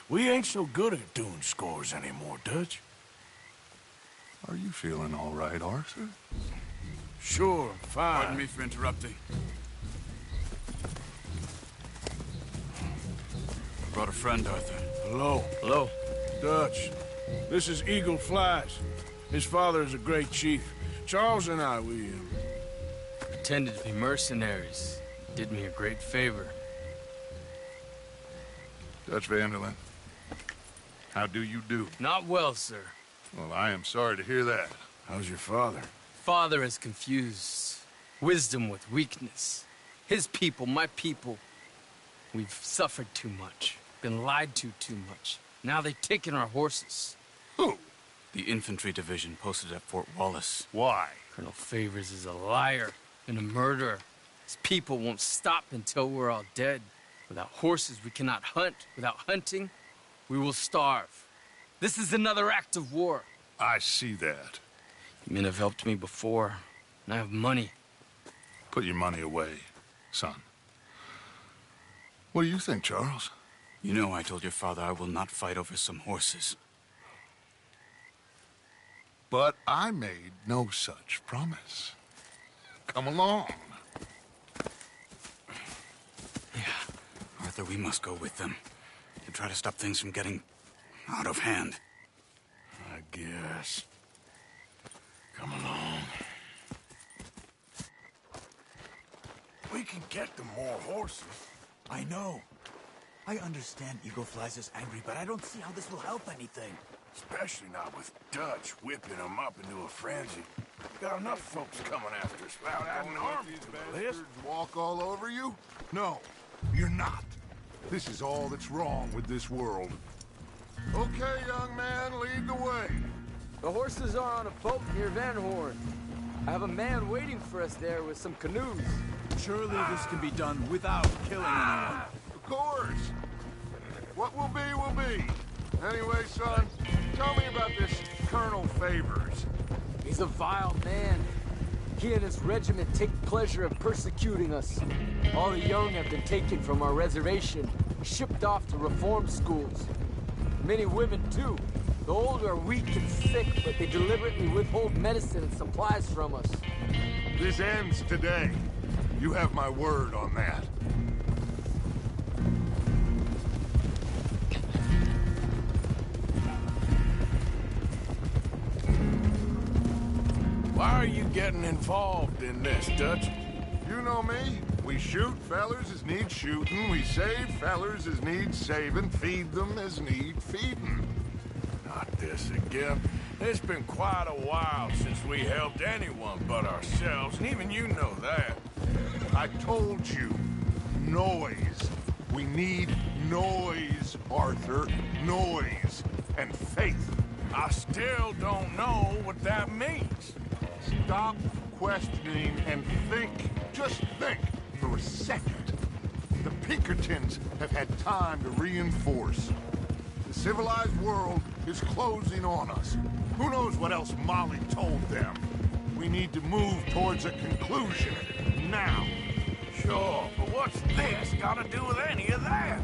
S2: We ain't so good at doing scores anymore, Dutch.
S12: Are you feeling all right, Arthur?
S2: Sure, fine.
S16: Pardon me for interrupting. I brought a friend, Arthur.
S2: Hello.
S16: Hello.
S2: Dutch. This is Eagle Flies. His father is a great chief. Charles and I, we
S10: pretended to be mercenaries. Did me a great favor.
S12: Dutch Vanderlyn, how do you do?
S10: Not well, sir.
S12: Well, I am sorry to hear that.
S2: How's your father?
S10: Father has confused wisdom with weakness. His people, my people, we've suffered too much, been lied to too much. Now they've taken our horses.
S12: Who?
S16: The infantry division posted at Fort Wallace.
S12: Why?
S10: Colonel Favors is a liar and a murderer. His people won't stop until we're all dead. Without horses, we cannot hunt. Without hunting, we will starve. This is another act of war.
S12: I see that.
S10: Men have helped me before, and I have money.
S12: Put your money away, son. What do you think, Charles?
S16: You know I told your father I will not fight over some horses.
S12: But I made no such promise. Come along.
S16: Arthur, we must go with them to try to stop things from getting out of hand.
S2: I guess. Come along. We can get them more horses.
S17: I know. I understand Eagle Flies is angry, but I don't see how this will help anything.
S2: Especially not with Dutch whipping them up into a frenzy. Got enough folks coming after us without adding armies to the list.
S12: Walk all over you? No, you're not. This is all that's wrong with this world. Okay, young man, lead the way.
S18: The horses are on a boat near Van Horn. I have a man waiting for us there with some canoes.
S17: Surely this can be done without killing anyone.
S12: Of course. What will be. Anyway, son, tell me about this Colonel Favors.
S18: He's a vile man. He and his regiment take pleasure in persecuting us. All the young have been taken from our reservation, shipped off to reform schools. Many women, too. The old are weak and sick, but they deliberately withhold medicine and supplies from us.
S12: This ends today. You have my word on that.
S2: Why are you getting involved in this, Dutch?
S12: You know me. We shoot fellers as need shooting. We save fellers as need saving. Feed them as need feeding.
S2: Not this again. It's been quite a while since we helped anyone but ourselves, and even you know that.
S12: I told you. Noise. We need Noise, Arthur. Noise. And faith.
S1: I still don't know what that means.
S12: Stop questioning and think. Just think for a second. The Pinkertons have had time to reinforce. The civilized world is closing on us. Who knows what else Molly told them? We need to move towards a conclusion. Now.
S1: Sure, but what's this got to do with any of that?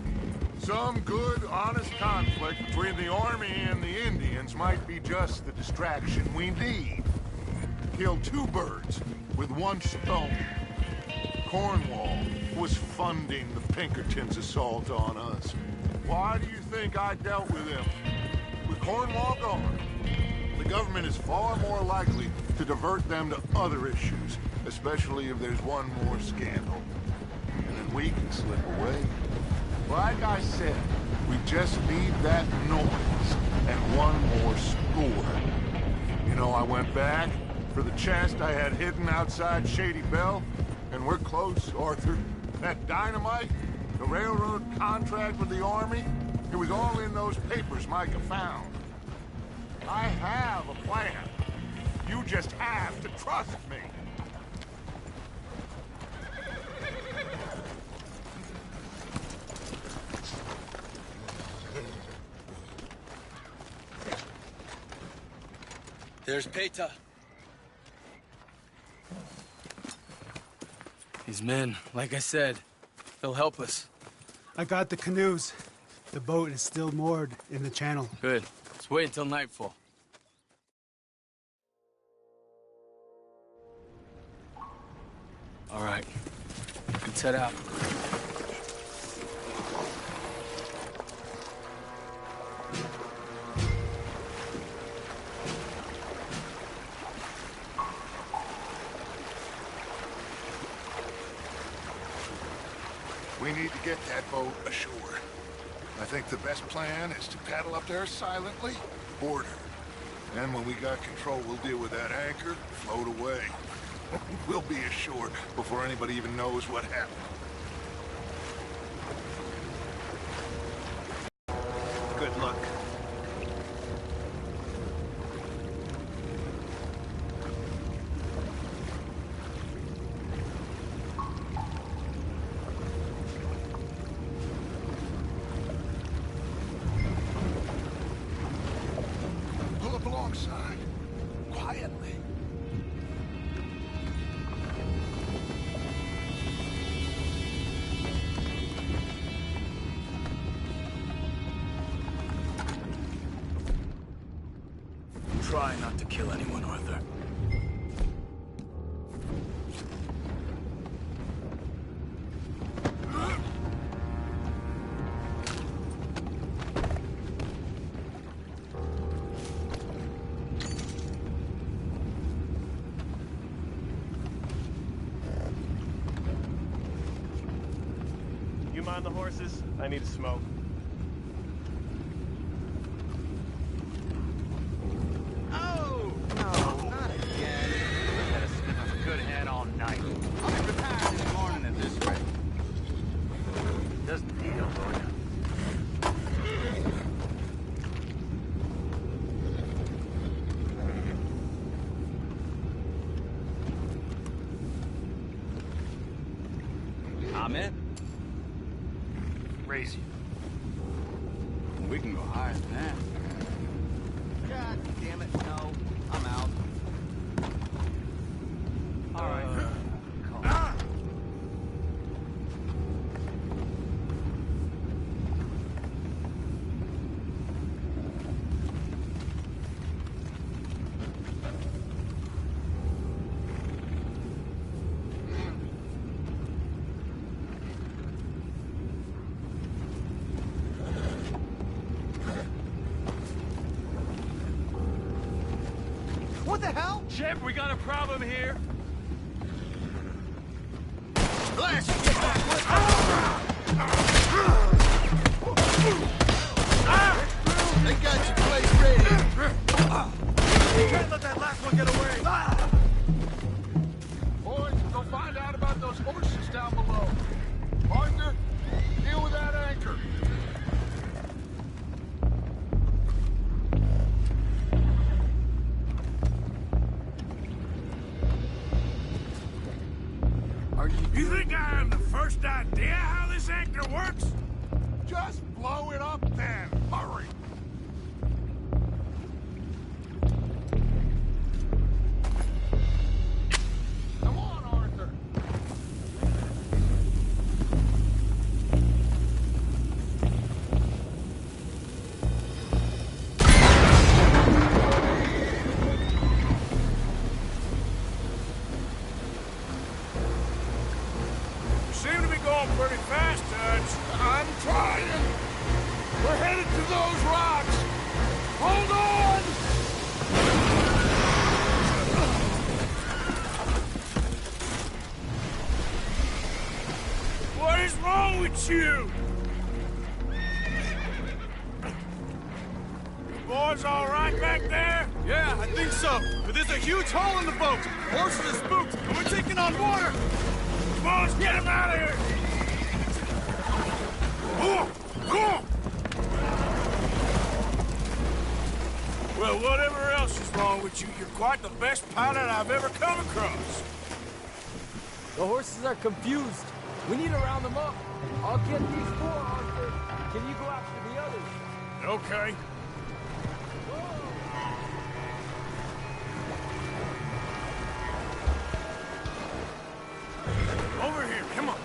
S12: Some good, honest conflict between the army and the Indians might be just the distraction we need. Kill two birds with one stone. Cornwall was funding the Pinkertons' assault on us. Why do you think I dealt with him? With Cornwall gone, the government is far more likely to divert them to other issues, especially if there's one more scandal. And then we can slip away. Like I said, we just need that noise and one more score. You know, I went back for the chest I had hidden outside Shady Belle, and we're close, Arthur. That dynamite, the railroad contract with the army, it was all in those papers Micah found. I have a plan. You just have to trust me.
S10: There's Peta. These men, like I said, they'll help us.
S19: I got the canoes. The boat is still moored in the channel.
S10: Good. Let's wait until nightfall. All right. Let's head out.
S12: We need to get that boat ashore. I think the best plan is to paddle up there silently, board her. Then when we got control, we'll deal with that anchor, float away. We'll be ashore before anybody even knows what happened.
S11: Good luck.
S12: Pull up alongside, quietly.
S16: Try not to kill anyone, Arthur.
S6: You mind the horses? I need to smoke.
S11: Oh! No, not again. We've had a sniff of a good head all night. I'll be retired in the morning at this rate. Doesn't deal, Lord. I'm in. Raise you. We can go higher than that. God damn it, no. I'm out. All right.
S9: What the hell?
S6: Shep, we got a problem here.
S12: Blast!
S1: They got your place ready. You can't let that last one get away.
S12: Boys, go find out about those horses down below. Arthur, deal with that anchor.
S14: Are you...
S1: You think I have the first idea how this anchor works?
S12: Just blow it up then. Hurry. Come on, Arthur.
S1: You seem to be going pretty fast, Dutch.
S12: I'm trying. We're headed to those rocks. Hold on!
S1: What is wrong with you? The boys all right back there?
S14: Yeah, I think so. But there's a huge hole in the boat. Horses are spooked, and we're taking on water.
S1: Come on, let's get him out of here. Come on. Well, whatever else is wrong with you, you're quite the best pilot I've ever come across.
S18: The horses are confused. We need to round them up. I'll get these four, Arthur. Can you go after the others?
S1: Okay. Over here, come on.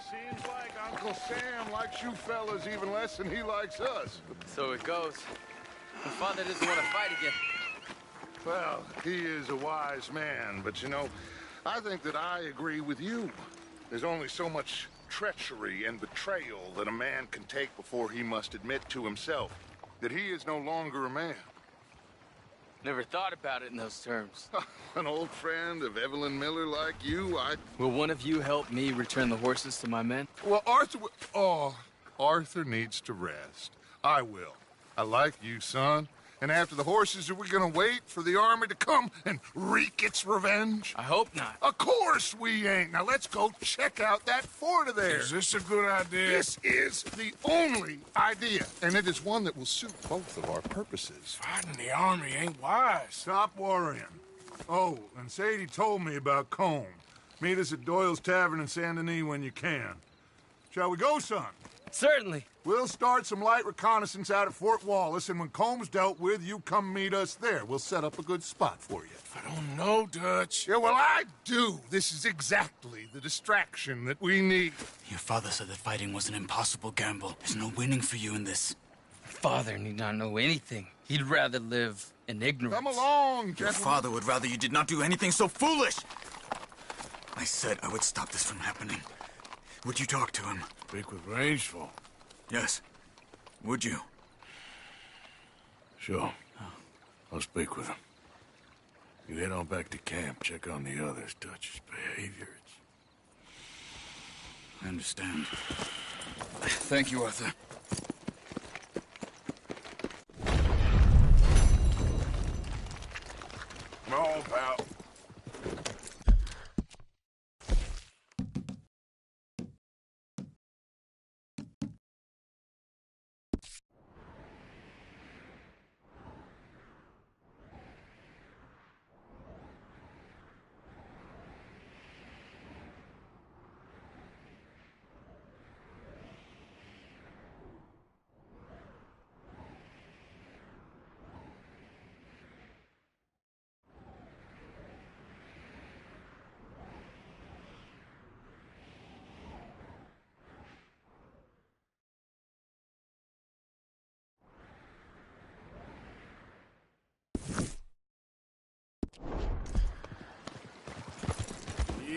S12: Seems like Uncle Sam likes you fellas even less than he likes us.
S10: So it goes. My father doesn't want to fight again.
S12: Well, he is a wise man, but you know, I think that I agree with you. There's only so much treachery and betrayal that a man can take before he must admit to himself that he is no longer a man.
S10: Never thought about it in those terms.
S12: An old friend of Evelyn Miller like you,
S10: Will one of you help me return the horses to my men?
S12: Well, Arthur... Arthur needs to rest. I will. I like you, son. And after the horses, are we gonna wait for the army to come and wreak its revenge?
S10: I hope not.
S12: Of course we ain't. Now let's go check out that fort of theirs.
S1: Is this a good idea?
S12: This is the only idea, and it is one that will suit both of our purposes.
S1: Fighting the army ain't wise.
S12: Stop worrying. Oh, and Sadie told me about Combe. Meet us at Doyle's Tavern in Saint Denis when you can. Shall we go, son?
S10: Certainly.
S12: We'll start some light reconnaissance out at Fort Wallace, and when Combs dealt with, you come meet us there. We'll set up a good spot for you.
S1: I don't know, Dutch.
S12: Yeah, well, I do. This is exactly the distraction that we need.
S16: Your father said that fighting was an impossible gamble. There's no winning for you in this.
S10: Father need not know anything. He'd rather live in ignorance.
S12: Come along,
S16: Your
S12: gentlemen.
S16: father would rather you did not do anything so foolish. I said I would stop this from happening. Would you talk to him?
S1: Speak with Rangeful.
S16: Yes. Would you?
S1: Sure. I'll speak with him. You head on back to camp, check on the others, Dutch's behavior.
S16: I understand. Thank you, Arthur.
S1: Come on, pal.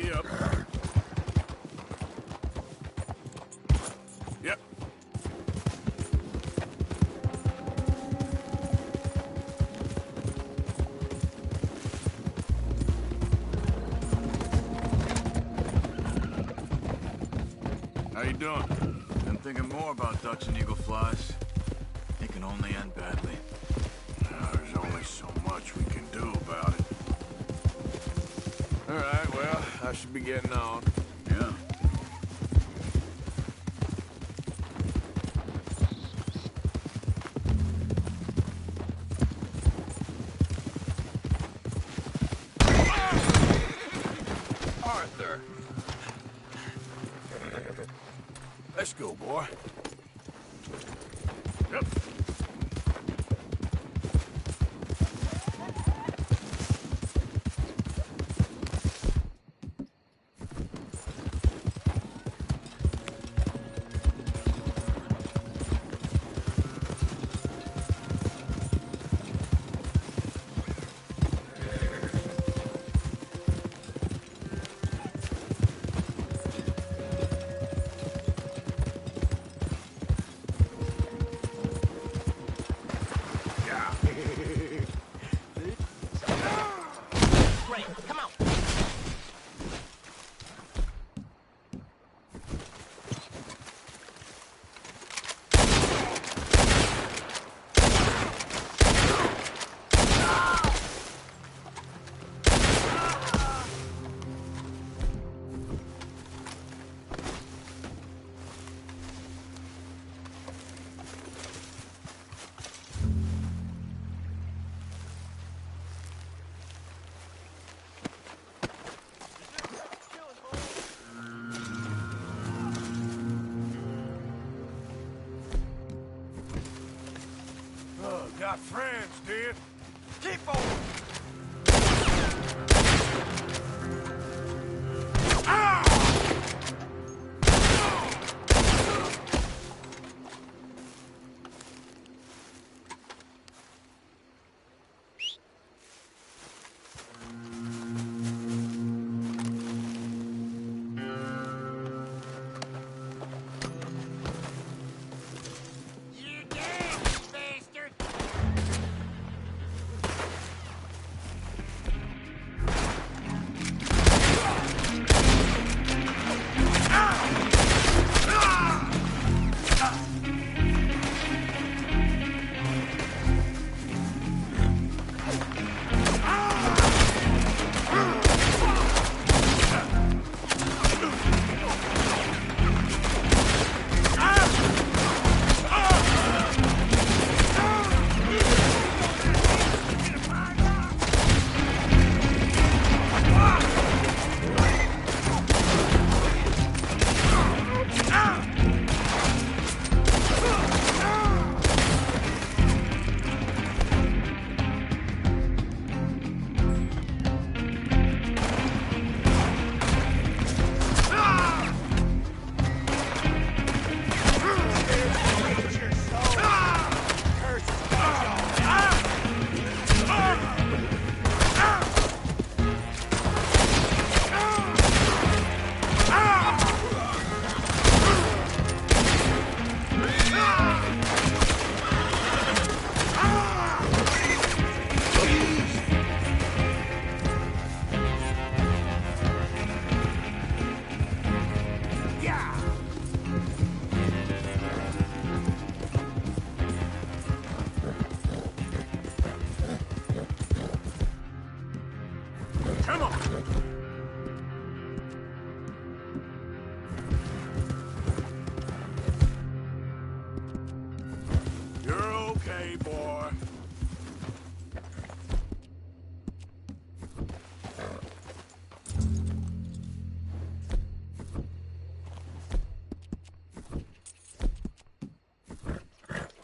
S2: Yep. Yep.
S16: How you doing? Been thinking more about ducks and eagle flies. It can only end badly.
S2: There's only so much we can do about it. All right, well, I should be getting on.
S16: Yeah.
S2: Arthur. Let's go, boy. Yep.
S6: Great, come on.
S2: Got friends, dude.
S6: Keep on.
S2: Come on. You're okay, boy.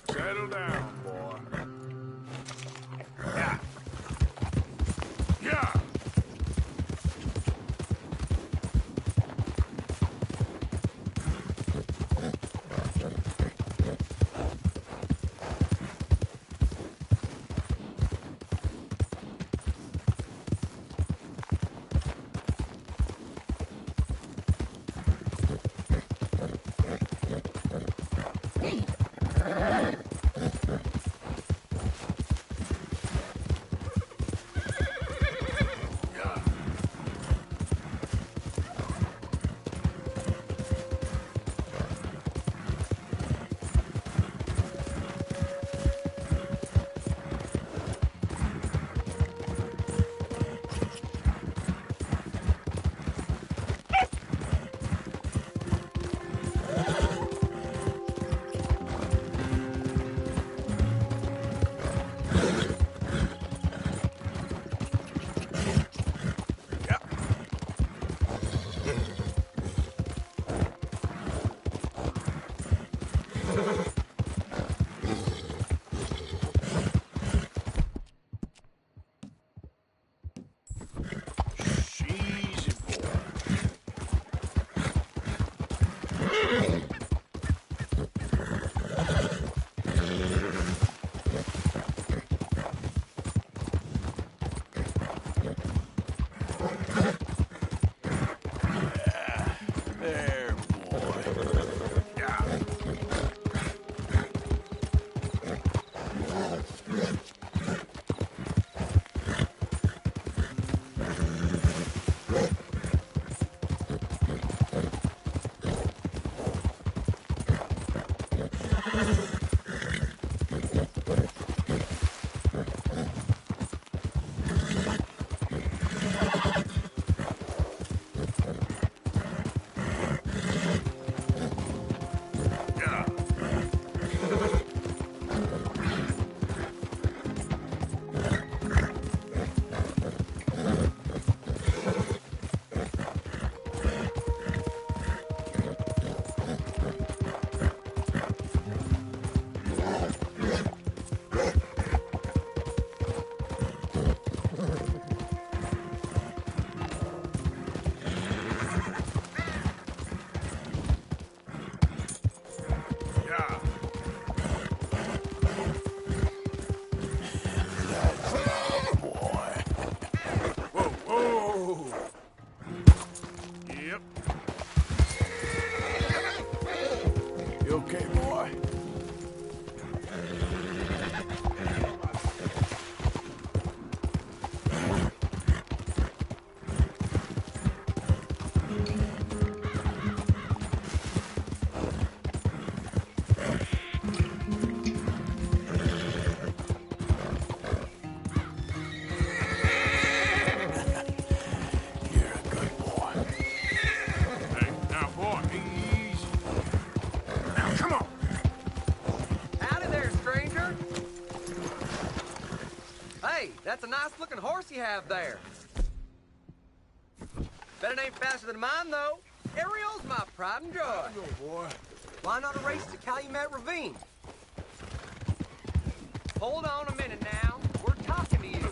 S2: Settle down, boy. Yeah. Yeah.
S20: That's a nice-looking horse you have there. Bet it ain't faster than mine, though. Ariel's my pride and joy.
S6: Boy.
S20: Why not a race to Calumet Ravine? Hold on a minute now. We're talking to you.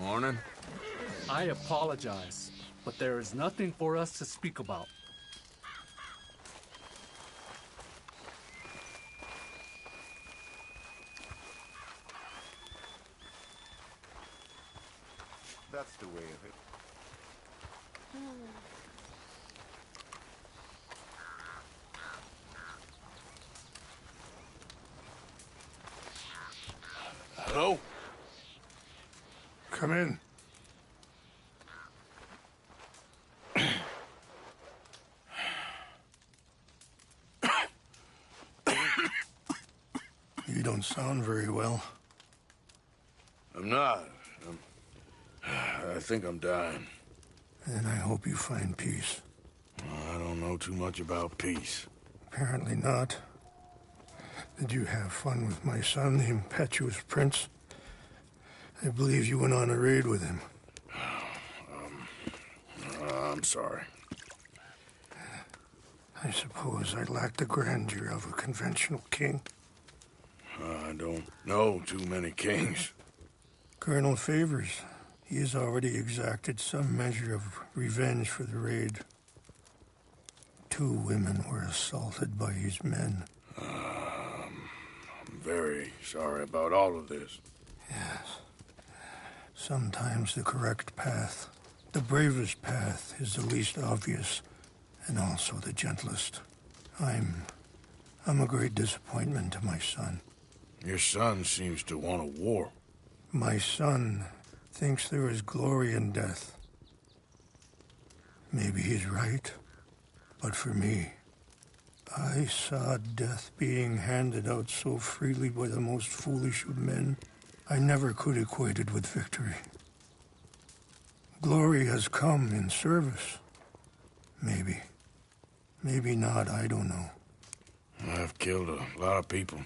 S2: Morning.
S21: I apologize, but there is nothing for us to speak about.
S12: That's the way of it.
S2: Hello?
S12: Come in. You don't sound very well.
S2: I'm not. I think I'm dying.
S12: And I hope you find peace.
S2: I don't know too much about peace.
S12: Apparently not. Did you have fun with my son, the impetuous prince? I believe you went on a raid with him.
S2: I'm sorry.
S12: I suppose I lack the grandeur of a conventional king.
S2: I don't know too many kings.
S12: Colonel Favors, he has already exacted some measure of revenge for the raid. 2 women were assaulted by his men.
S2: I'm very sorry about all of this.
S12: Yes. Sometimes the correct path, the bravest path, is the least obvious, and also the gentlest. I'm a great disappointment to my son.
S2: Your son seems to want a war.
S12: My son thinks there is glory in death. Maybe he's right, but for me, I saw death being handed out so freely by the most foolish of men, I never could equate it with victory. Glory has come in service. Maybe. Maybe not, I don't know.
S2: I've killed a lot of people.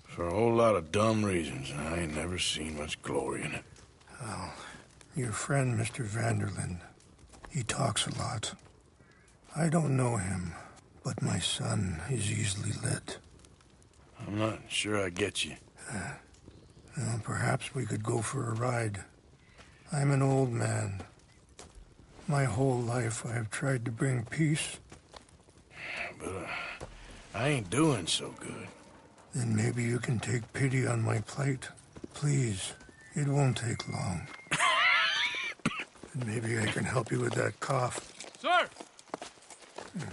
S2: For a whole lot of dumb reasons, and I ain't never seen much glory in it.
S12: Well, your friend, Mr. Vanderlyn, he talks a lot. I don't know him, but my son is easily led.
S2: I'm not sure I get you.
S12: Well, perhaps we could go for a ride. I'm an old man. My whole life I have tried to bring peace.
S2: But I ain't doing so good.
S12: Then maybe you can take pity on my plight. Please, it won't take long. And maybe I can help you with that cough.
S21: Sir! I'm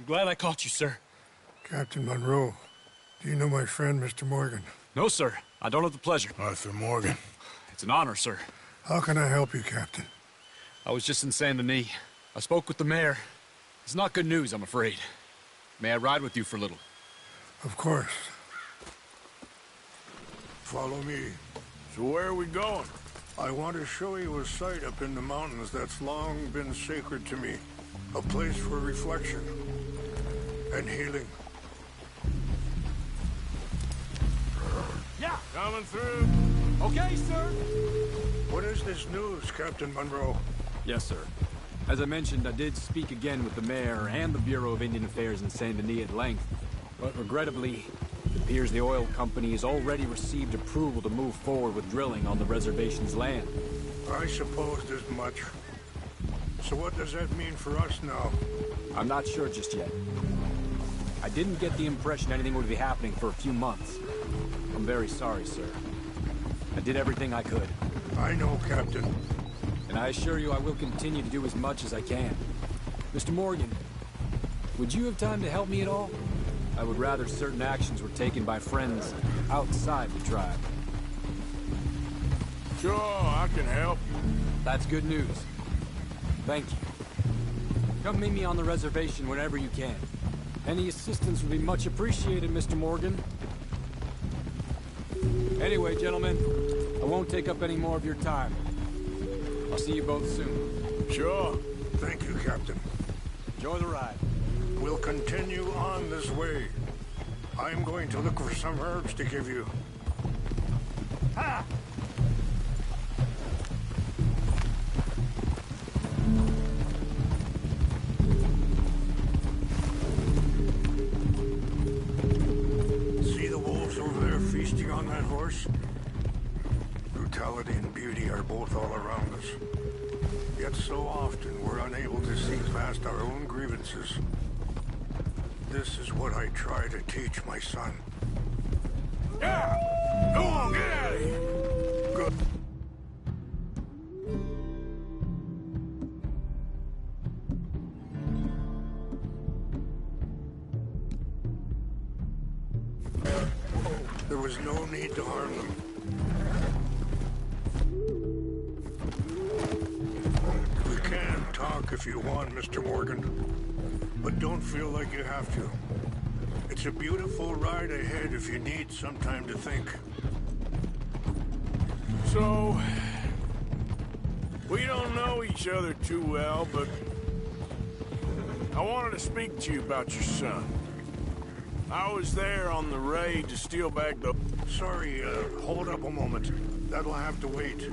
S21: glad I caught you, sir.
S12: Captain Monroe, do you know my friend, Mr. Morgan?
S21: No, sir. I don't have the pleasure.
S2: Arthur Morgan.
S21: It's an honor, sir.
S12: How can I help you, Captain?
S21: I was just in Saint Denis. I spoke with the mayor. It's not good news, I'm afraid. May I ride with you for a little?
S12: Of course. Follow me.
S2: So where are we going?
S12: I want to show you a site up in the mountains that's long been sacred to me. A place for reflection and healing.
S21: Yeah!
S2: Coming through.
S21: Okay, sir!
S12: What is this news, Captain Monroe?
S21: Yes, sir. As I mentioned, I did speak again with the mayor and the Bureau of Indian Affairs in Saint Denis at length. But regrettably, it appears the oil company has already received approval to move forward with drilling on the reservation's land.
S12: I supposed as much. So what does that mean for us now?
S21: I'm not sure just yet. I didn't get the impression anything would be happening for a few months. I'm very sorry, sir. I did everything I could.
S12: I know, Captain.
S21: And I assure you I will continue to do as much as I can. Mr. Morgan, would you have time to help me at all? I would rather certain actions were taken by friends outside the tribe.
S2: Sure, I can help.
S21: That's good news. Thank you. Come meet me on the reservation whenever you can. Any assistance would be much appreciated, Mr. Morgan. Anyway, gentlemen, I won't take up any more of your time. I'll see you both soon.
S2: Sure.
S12: Thank you, Captain.
S21: Enjoy the ride.
S12: We'll continue on this way. I'm going to look for some herbs to give you.
S21: Ha!
S12: See the wolves over there feasting on that horse? Brutality and beauty are both all around us. Yet so often we're unable to see past our own grievances. This is what I try to teach my son.
S2: Yeah! Go on, get out of here!
S12: Good. There was no need to harm them. We can talk if you want, Mr. Morgan. But don't feel like you have to. It's a beautiful ride ahead if you need some time to think.
S2: So, we don't know each other too well, but I wanted to speak to you about your son. I was there on the raid to steal back the...
S12: Sorry, hold up a moment. That'll have to wait.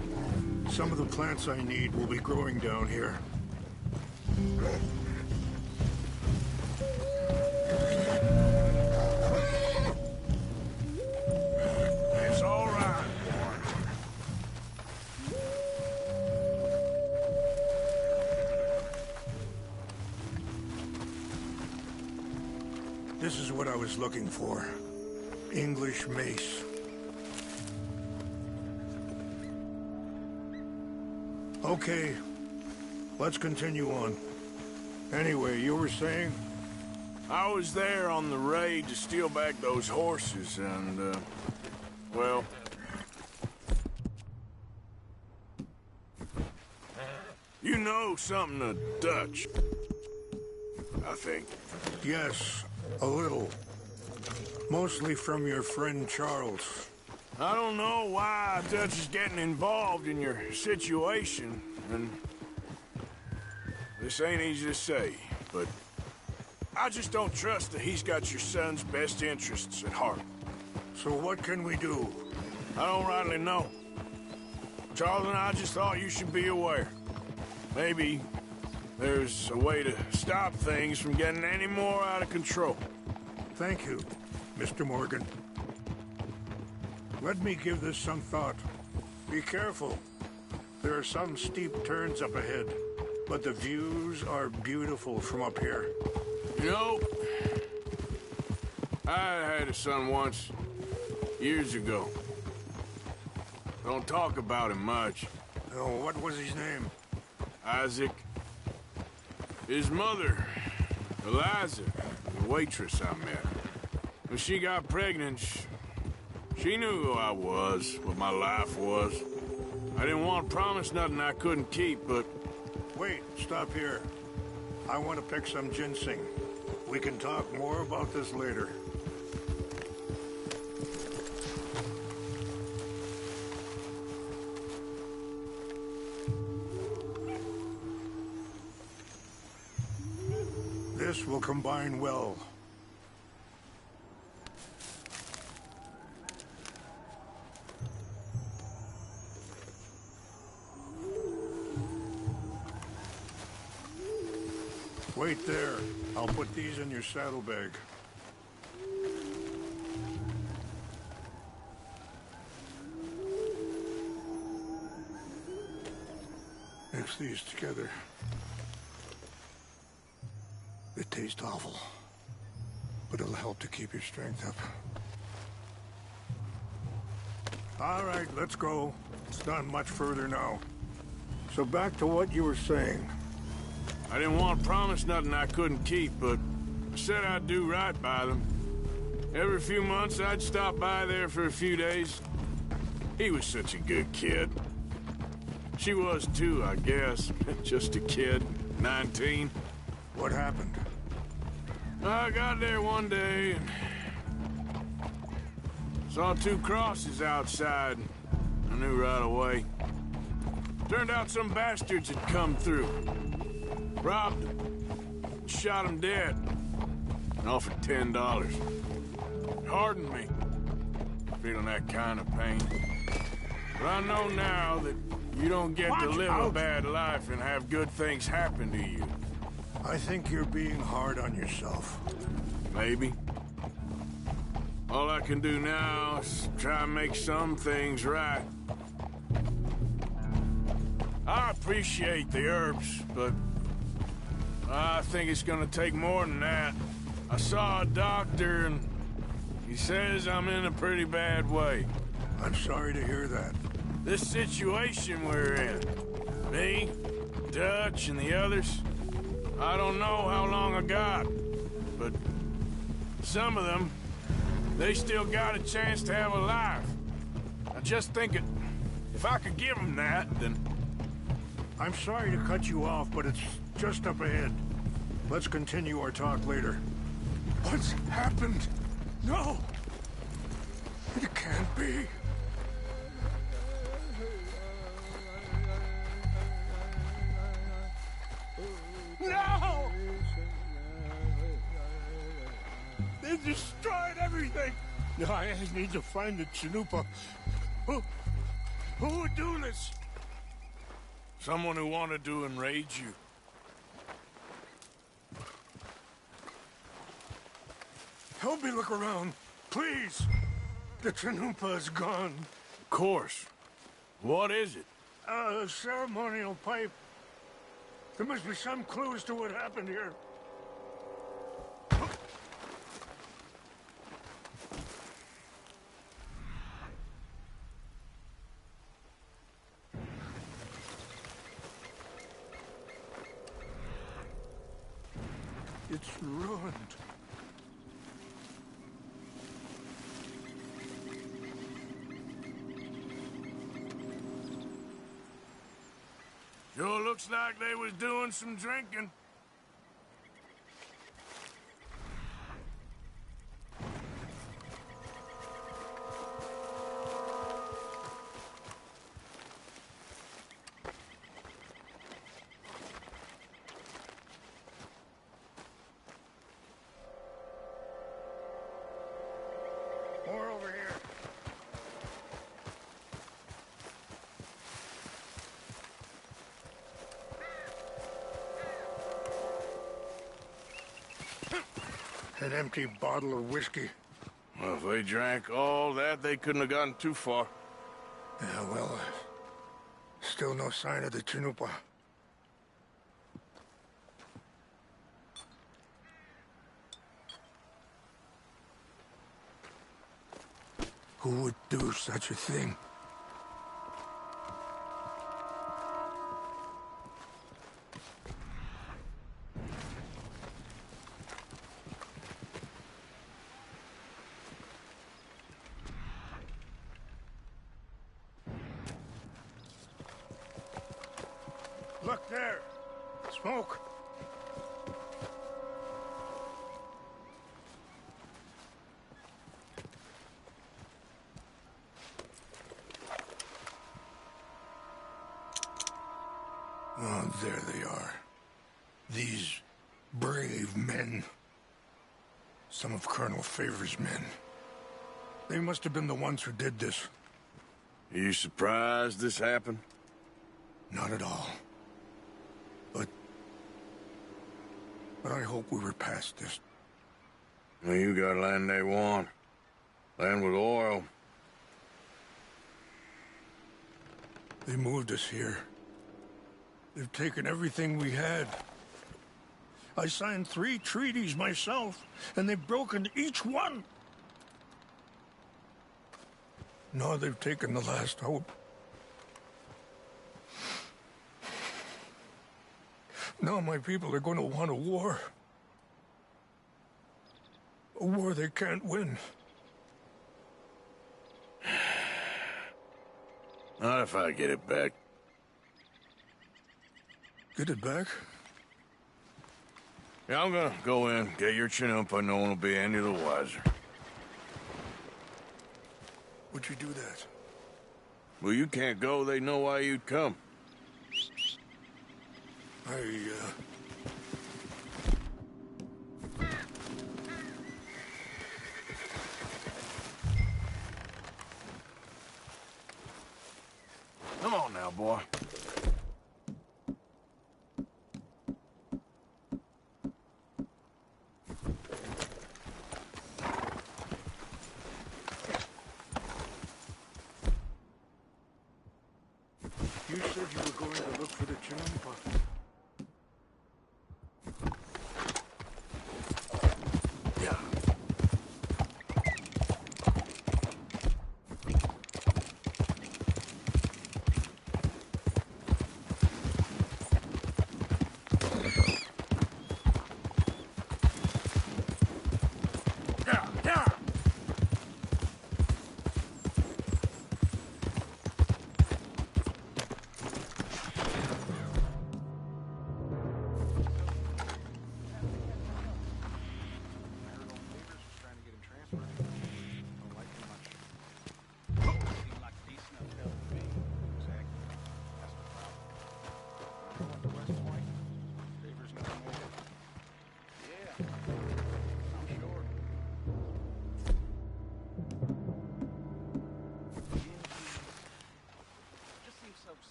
S12: Some of the plants I need will be growing down here.
S2: It's all right,
S12: This is what I was looking for. English mace. Okay, let's continue on. Anyway, you were saying?
S2: I was there on the raid to steal back those horses, and, well... You know something of Dutch, I think.
S12: Yes, a little. Mostly from your friend Charles.
S2: I don't know why Dutch is getting involved in your situation, and... This ain't easy to say, but... I just don't trust that he's got your son's best interests at heart.
S12: So what can we do?
S2: I don't rightly know. Charles and I just thought you should be aware. Maybe there's a way to stop things from getting any more out of control.
S12: Thank you, Mr. Morgan. Let me give this some thought. Be careful. There are some steep turns up ahead, but the views are beautiful from up here.
S2: You know, I had a son once, years ago. Don't talk about him much.
S12: Oh, what was his name?
S2: Isaac. His mother, Eliza, the waitress I met. When she got pregnant, she knew who I was, what my life was. I didn't want to promise nothing I couldn't keep, but...
S12: Wait, stop here. I want to pick some ginseng. We can talk more about this later. This will combine well. Wait there. I'll put these in your saddlebag. Mix these together. It tastes awful, but it'll help to keep your strength up. All right, let's go. It's not much further now. So back to what you were saying.
S2: I didn't want to promise nothing I couldn't keep, but I said I'd do right by them. Every few months, I'd stop by there for a few days. He was such a good kid. She was too, I guess. Just a kid, 19.
S12: What happened?
S2: I got there one day and saw two crosses outside. I knew right away. Turned out some bastards had come through. Robbed them, shot him dead, and offered $10. Hardened me, feeling that kind of pain. But I know now that you don't get to live a bad life and have good things happen to you.
S12: I think you're being hard on yourself.
S2: Maybe. All I can do now is try and make some things right. I appreciate the herbs, but I think it's gonna take more than that. I saw a doctor and he says I'm in a pretty bad way.
S12: I'm sorry to hear that.
S2: This situation we're in, me, Dutch, and the others, I don't know how long I got, but some of them, they still got a chance to have a life. I just think if I could give them that, then...
S12: I'm sorry to cut you off, but it's just up ahead. Let's continue our talk later. What's happened? No! It can't be. No! They destroyed everything! I need to find the Chanupa. Who would do this?
S2: Someone who wanted to enrage you.
S12: Help me look around, please. The Chanupa is gone.
S2: Of course. What is it?
S12: A ceremonial pipe. There must be some clue as to what happened here. It's ruined.
S2: Sure looks like they was doing some drinking.
S12: More over here. An empty bottle of whiskey.
S2: Well, if they drank all that, they couldn't have gotten too far.
S12: Yeah, well, still no sign of the Chinupa. Who would do such a thing? Look there! Smoke! Oh, there they are. These brave men. Some of Colonel Favor's men. They must have been the ones who did this.
S2: Are you surprised this happened?
S12: Not at all. But I hope we were past this.
S2: Well, you got land they want. Land with oil.
S12: They moved us here. They've taken everything we had. I signed 3 treaties myself, and they've broken each one. Now they've taken the last hope. Now my people are going to want a war. A war they can't win.
S2: Not if I get it back.
S12: Get it back?
S2: Yeah, I'm gonna go in, get your Chinupa, no one will be any the wiser.
S12: Would you do that?
S2: Well, you can't go, they know why you'd come. Come on now, boy.
S12: You said you were going to look for the Chinupa.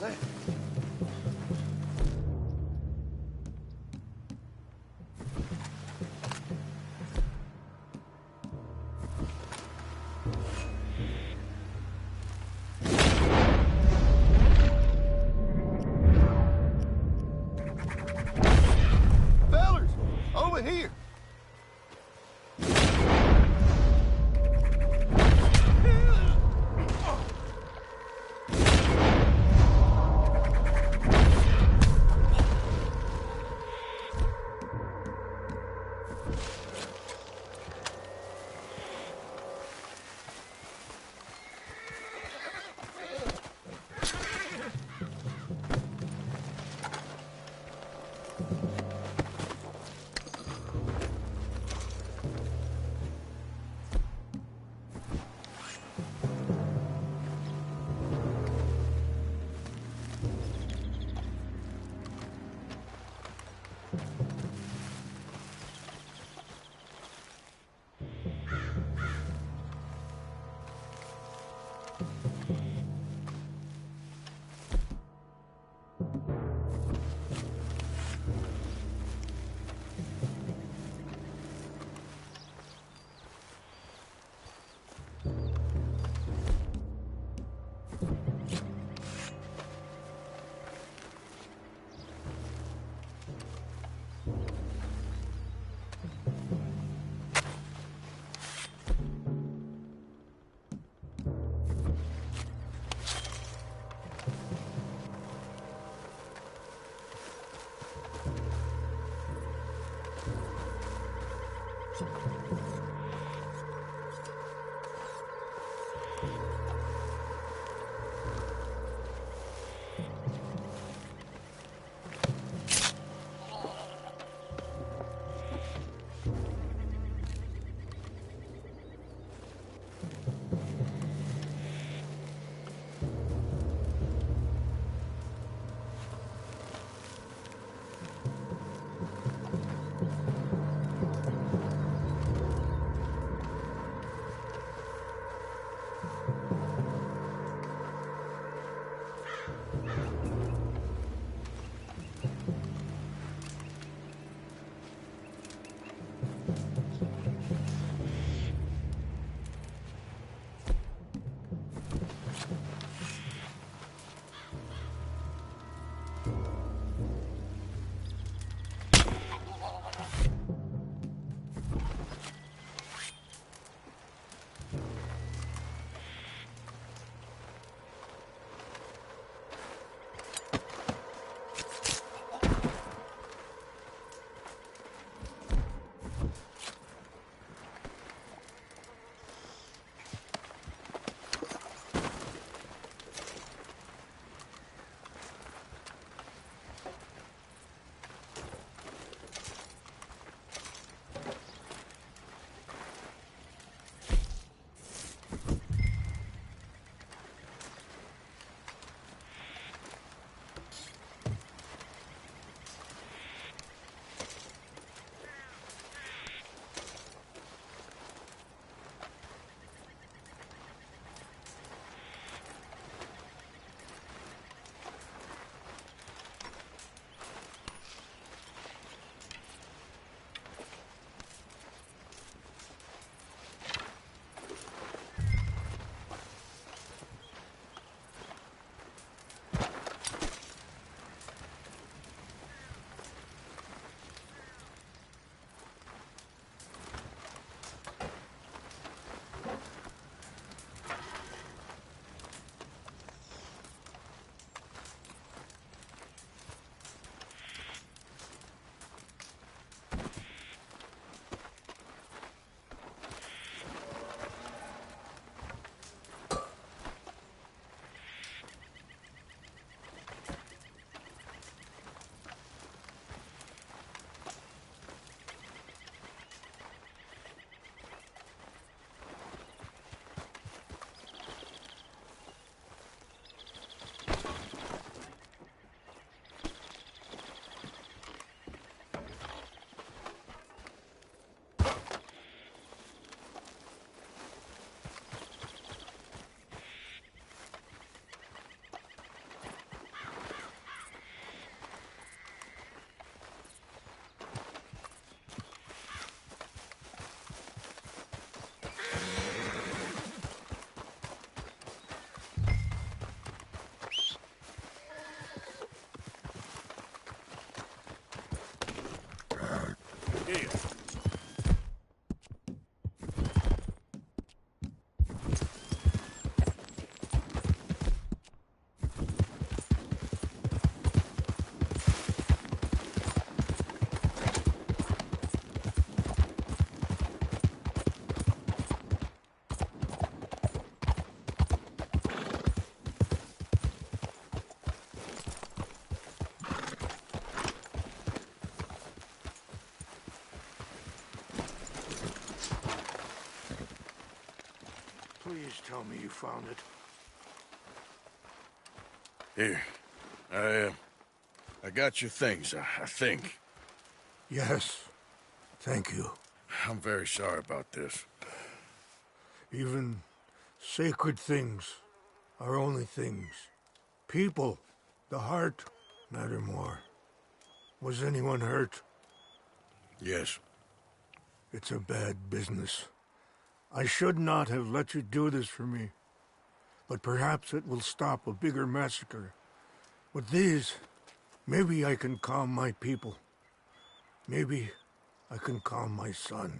S1: that?
S12: Fellers, over here. Please tell me you found it.
S2: Here. I got your things, I think.
S12: Yes. Thank you.
S2: I'm very sorry about this.
S12: Even sacred things are only things. People, the heart, matter more. Was anyone hurt?
S2: Yes.
S12: It's a bad business. I should not have let you do this for me. But perhaps it will stop a bigger massacre. With these, maybe I can calm my people. Maybe I can calm my son.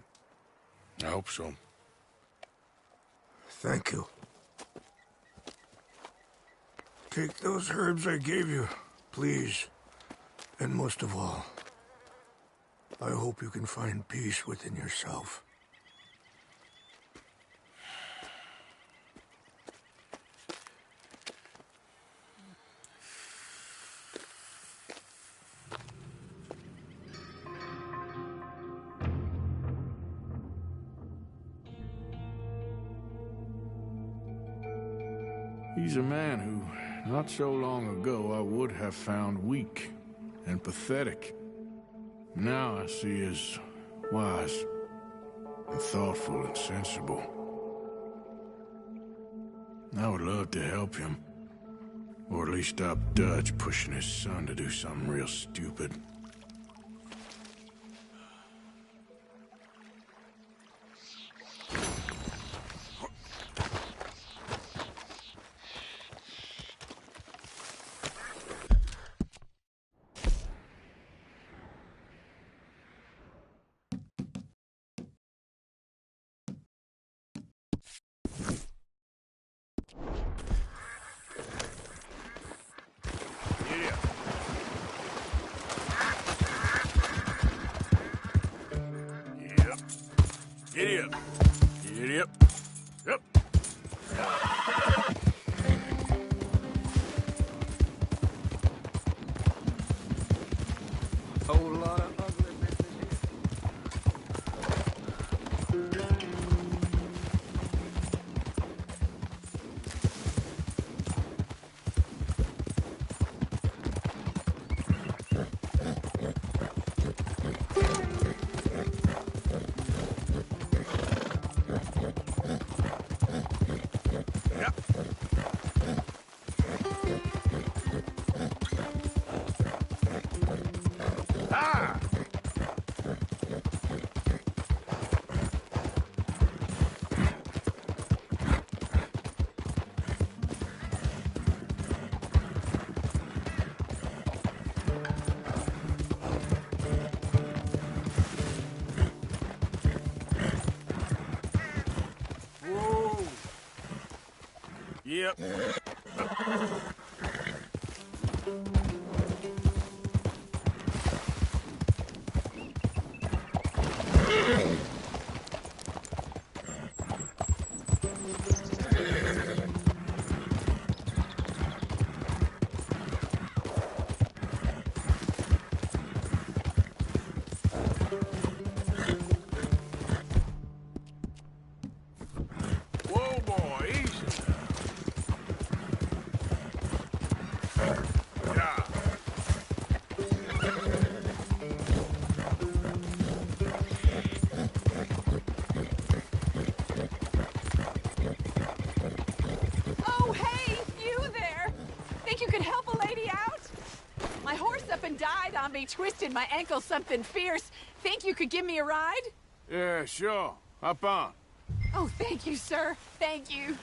S2: I hope so.
S12: Thank you. Take those herbs I gave you, please. And most of all, I hope you can find peace within yourself.
S2: He's a man who, not so long ago, I would have found weak and pathetic. Now I see as wise and thoughtful and sensible. I would love to help him, or at least stop Dutch pushing his son to do something real stupid. Giddy up. Giddy up. Yep.
S18: Whole lot of ugliness in here.
S2: Yep. Whoa, boy, easy. Yeah.
S3: Oh, hey, you there! Think you could help a lady out? My horse up and died on me, twisted my ankle something fierce. Think you could give me a ride?
S2: Yeah, sure. Hop on.
S3: Oh, thank you, sir. Thank you.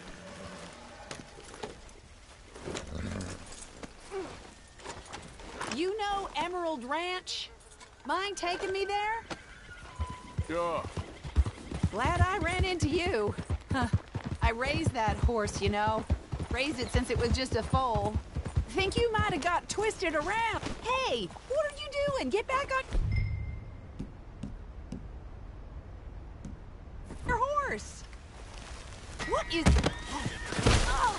S3: You know Emerald Ranch? Mind taking me there?
S2: Sure.
S3: Glad I ran into you. Huh. I raised that horse, you know. Raised it since it was just a foal. Think you might have got twisted around. Hey, what are you doing? Get back on your horse. What is... Oh.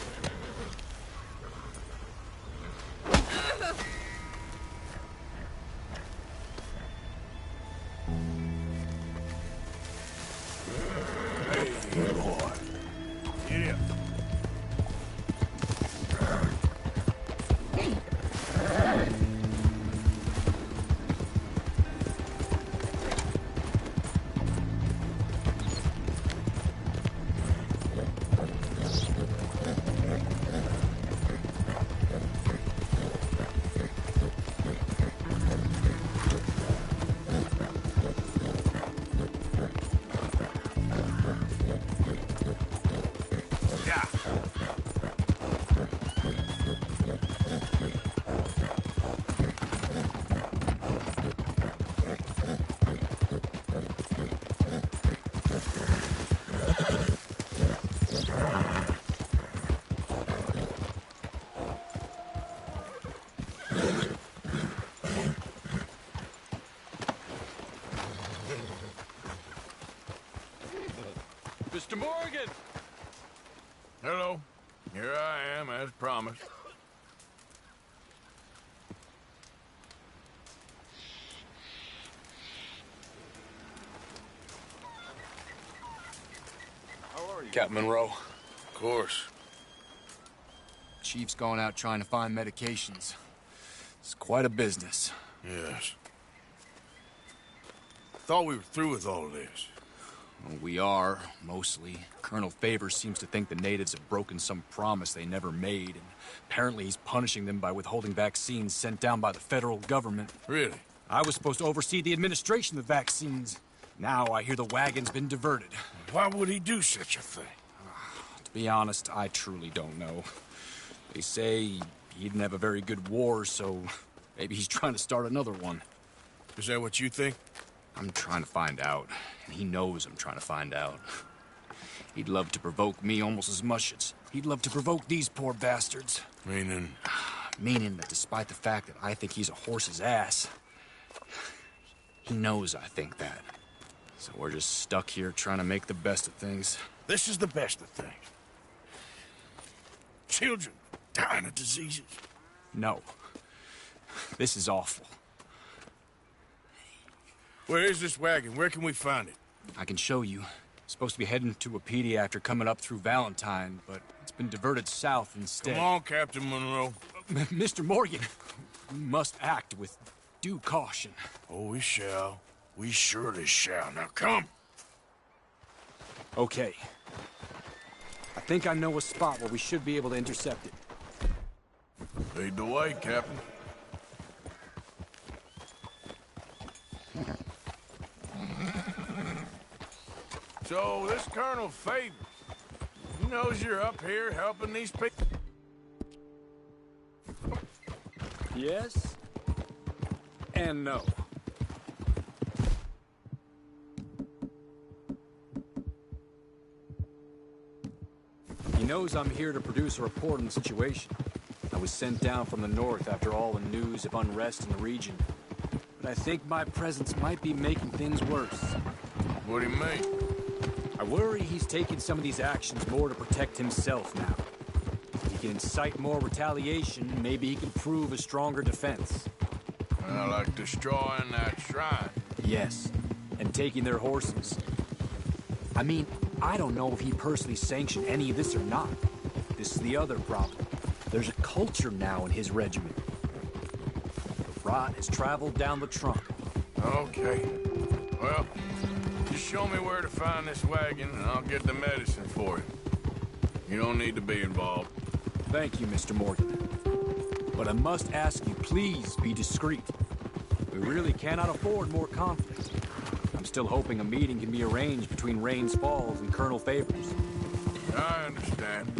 S2: Hey, boy. Get up.
S21: Mr. Morgan!
S2: Hello. Here I am, as promised.
S21: Captain Monroe.
S2: Of course.
S21: Chief's going out trying to find medications. It's quite a business.
S2: Yes. Thought we were through with all of this.
S21: Well, we are, mostly. Colonel Favors seems to think the natives have broken some promise they never made, and apparently he's punishing them by withholding vaccines sent down by the federal government.
S2: Really?
S21: I was supposed to oversee the administration of the vaccines. Now I hear the wagon's been diverted.
S2: Why would he do such a thing?
S21: To be honest, I truly don't know. They say he didn't have a very good war, so maybe he's trying to start another one.
S2: Is that what you think?
S21: I'm trying to find out, and he knows I'm trying to find out. He'd love to provoke me almost as much as he'd love to provoke these poor bastards.
S2: Meaning?
S21: Meaning that despite the fact that I think he's a horse's ass, he knows I think that. So we're just stuck here trying to make the best of things.
S2: This is the best of things. Children dying of diseases.
S21: No. This is awful.
S2: Where is this wagon? Where can we find it?
S21: I can show you. It's supposed to be heading to Wapiti after coming up through Valentine, but it's been diverted south instead.
S2: Come on, Captain Monroe.
S21: Mr. Morgan, we must act with due caution.
S2: Oh, we shall. We surely shall. Now, come.
S21: Okay. I think I know a spot where we should be able to intercept it.
S2: Lead the way, Captain. So, this Colonel Favors, he knows you're up here helping these people?
S21: Yes. And no. He knows I'm here to produce a report on the situation. I was sent down from the north after all the news of unrest in the region. But I think my presence might be making things worse.
S2: What do you mean?
S21: I worry he's taking some of these actions more to protect himself now. If he can incite more retaliation, maybe he can prove a stronger defense.
S2: Like destroying that shrine.
S21: Yes, and taking their horses. I mean, I don't know if he personally sanctioned any of this or not. This is the other problem. There's a culture now in his regiment. The rot has traveled down the trunk.
S2: Okay. Well, just show me where to find this wagon, and I'll get the medicine for it. You don't need to be involved.
S21: Thank you, Mr. Morgan. But I must ask you, please be discreet. We really cannot afford more conflict. I'm still hoping a meeting can be arranged between Rains Falls and Colonel Favors.
S2: I understand.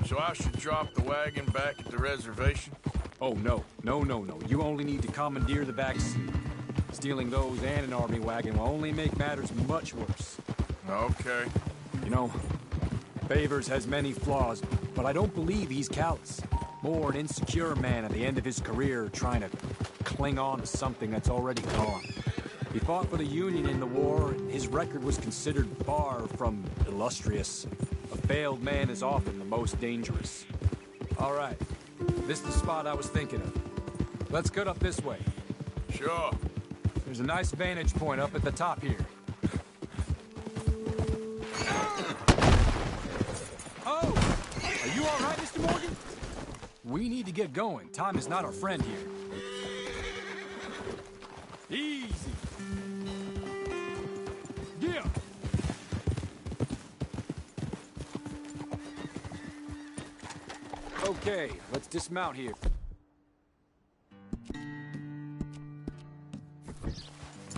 S2: So I should drop the wagon back at the reservation?
S21: Oh, no. No. You only need to commandeer the vaccine. Stealing those and an army wagon will only make matters much worse.
S2: Okay.
S21: You know, Favors has many flaws, but I don't believe he's callous. More an insecure man at the end of his career trying to cling on to something that's already gone. He fought for the Union in the war, and his record was considered far from illustrious. A failed man is often the most dangerous. All right. This is the spot I was thinking of. Let's cut up this way.
S2: Sure.
S21: There's a nice vantage point up at the top here. Oh! Are you all right, Mr. Morgan? We need to get going. Time is not our friend here. Easy. Yeah. Okay, let's dismount here.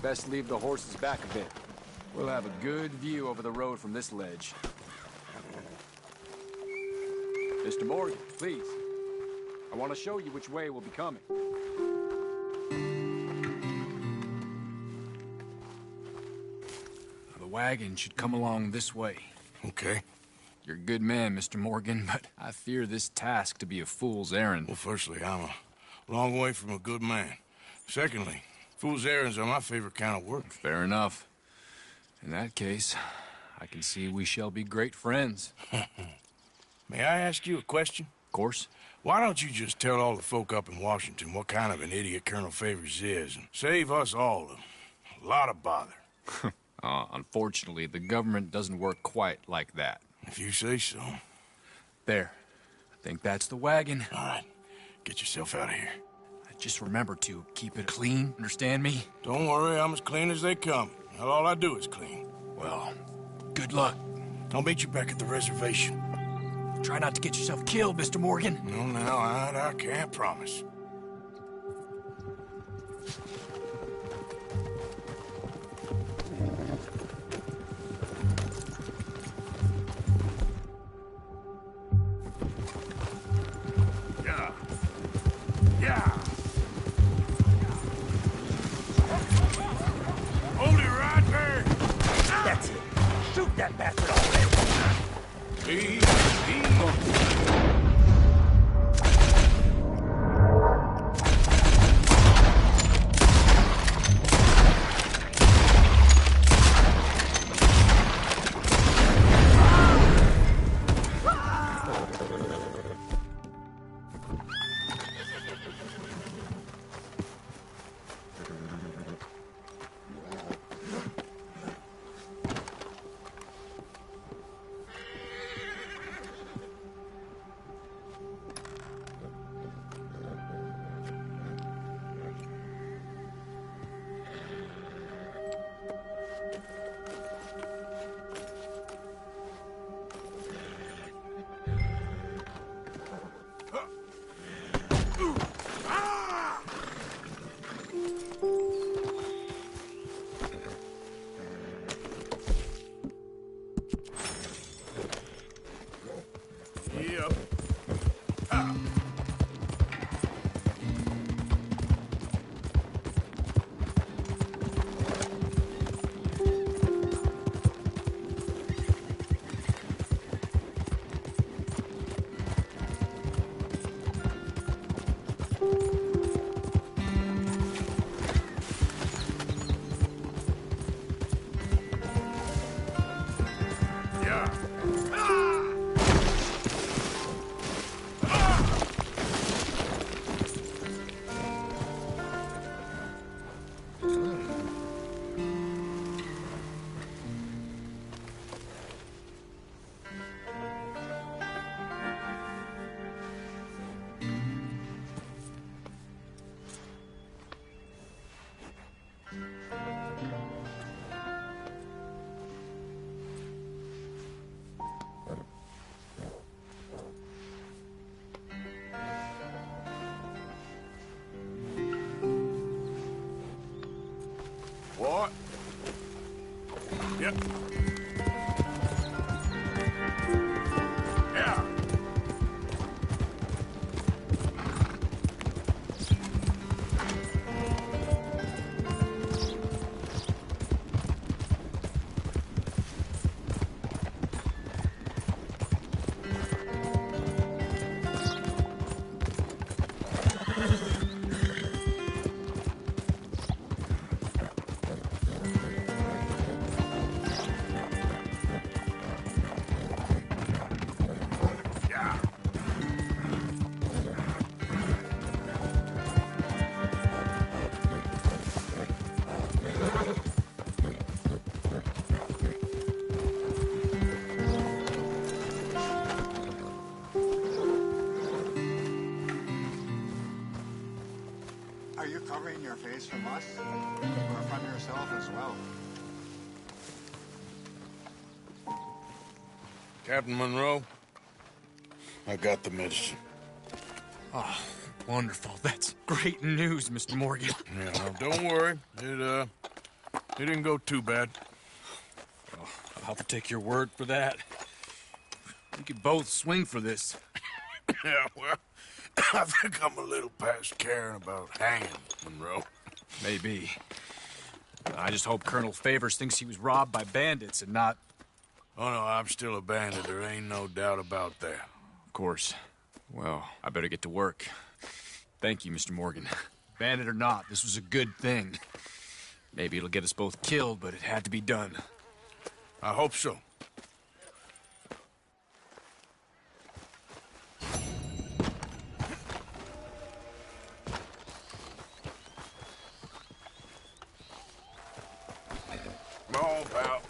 S21: Best leave the horses back a bit. We'll have a good view over the road from this ledge. Mr. Morgan, please. I want to show you which way we'll be coming. The wagon should come along this way.
S2: Okay.
S21: You're a good man, Mr. Morgan, but I fear this task to be a fool's errand.
S2: Well, firstly, I'm a long way from a good man. Secondly, fool's errands are my favorite kind of work.
S21: Fair enough. In that case, I can see we shall be great friends.
S2: May I ask you a question?
S21: Of course.
S2: Why don't you just tell all the folk up in Washington what kind of an idiot Colonel Favors is, and save us all a lot of bother?
S21: Unfortunately, the government doesn't work quite like that.
S2: If you say so.
S21: There. I think that's the wagon.
S2: All right. Get yourself out of here.
S21: Just remember to keep it clean, understand me?
S2: Don't worry, I'm as clean as they come. Now, all I do is clean.
S21: Well, good luck.
S2: I'll meet you back at the reservation.
S21: Try not to get yourself killed, Mr. Morgan.
S2: No, now, I can't promise. Yeah. Yeah. Hold it right there.
S8: That's it. Shoot that bastard already.
S2: Easy. What? Yep. Yeah.
S7: Are you covering your face from us? Or from yourself as well?
S2: Captain Monroe, I got the medicine.
S21: Oh, wonderful. That's great news, Mr. Morgan.
S2: Yeah, well, don't worry. It didn't go too bad.
S21: Oh, I'll have to take your word for that. We could both swing for this.
S2: Yeah, well, I think I'm a little past caring about hanging, Monroe.
S21: Maybe. I just hope Colonel Favors thinks he was robbed by bandits and not...
S2: Oh, no, I'm still a bandit. There ain't no doubt about that.
S21: Of course. Well, I better get to work. Thank you, Mr. Morgan. Bandit or not, this was a good thing. Maybe it'll get us both killed, but it had to be done.
S2: I hope so. on, pal.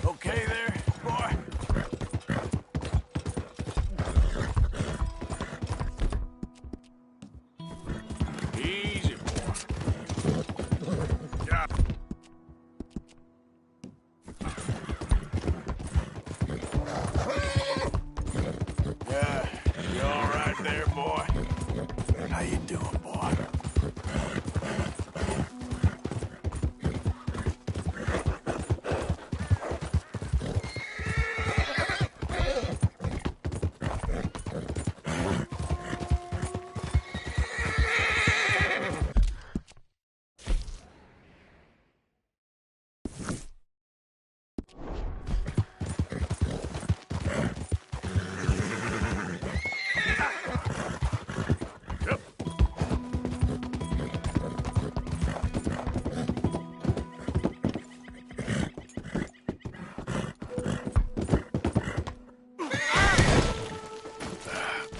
S2: Okay there, boy? Easy, boy. Yeah. Yeah, you all right there, boy? How you doing, boy?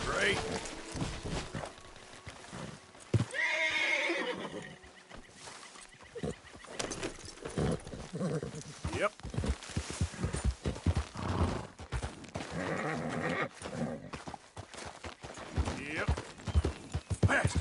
S2: Great. Yep. Yep. Faster.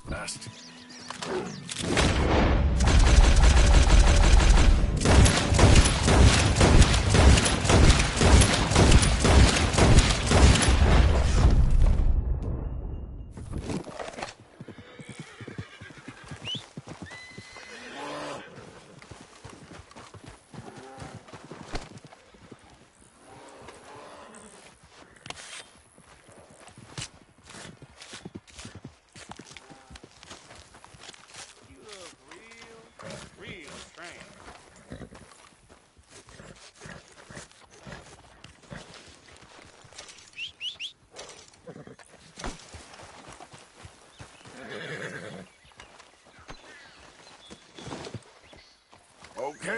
S2: Fast.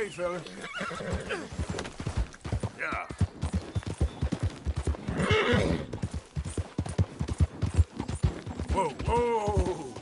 S2: way, fella. Yeah. Whoa, whoa!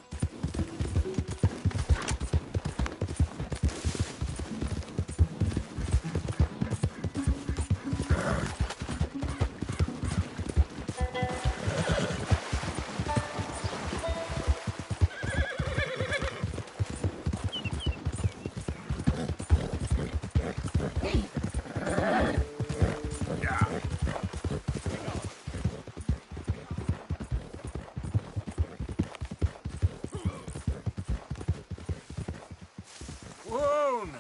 S2: Whoa, now.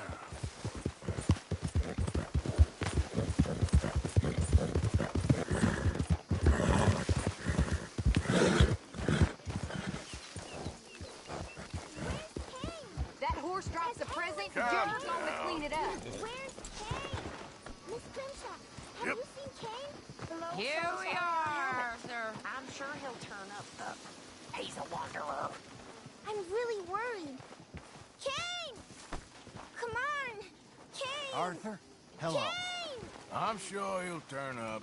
S5: That horse drops a present, you're
S2: Calm
S5: going to
S2: down.
S5: clean it up.
S22: Where's Kane? Miss Crenshaw, have
S2: Yep.
S22: you seen Kane?
S5: Here we are, sir.
S22: I'm sure he'll turn up, though. He's a wanderer. I'm really worried. Kane! Come on! Kane!
S7: Arthur, hello.
S22: Kane!
S2: I'm sure he'll turn up.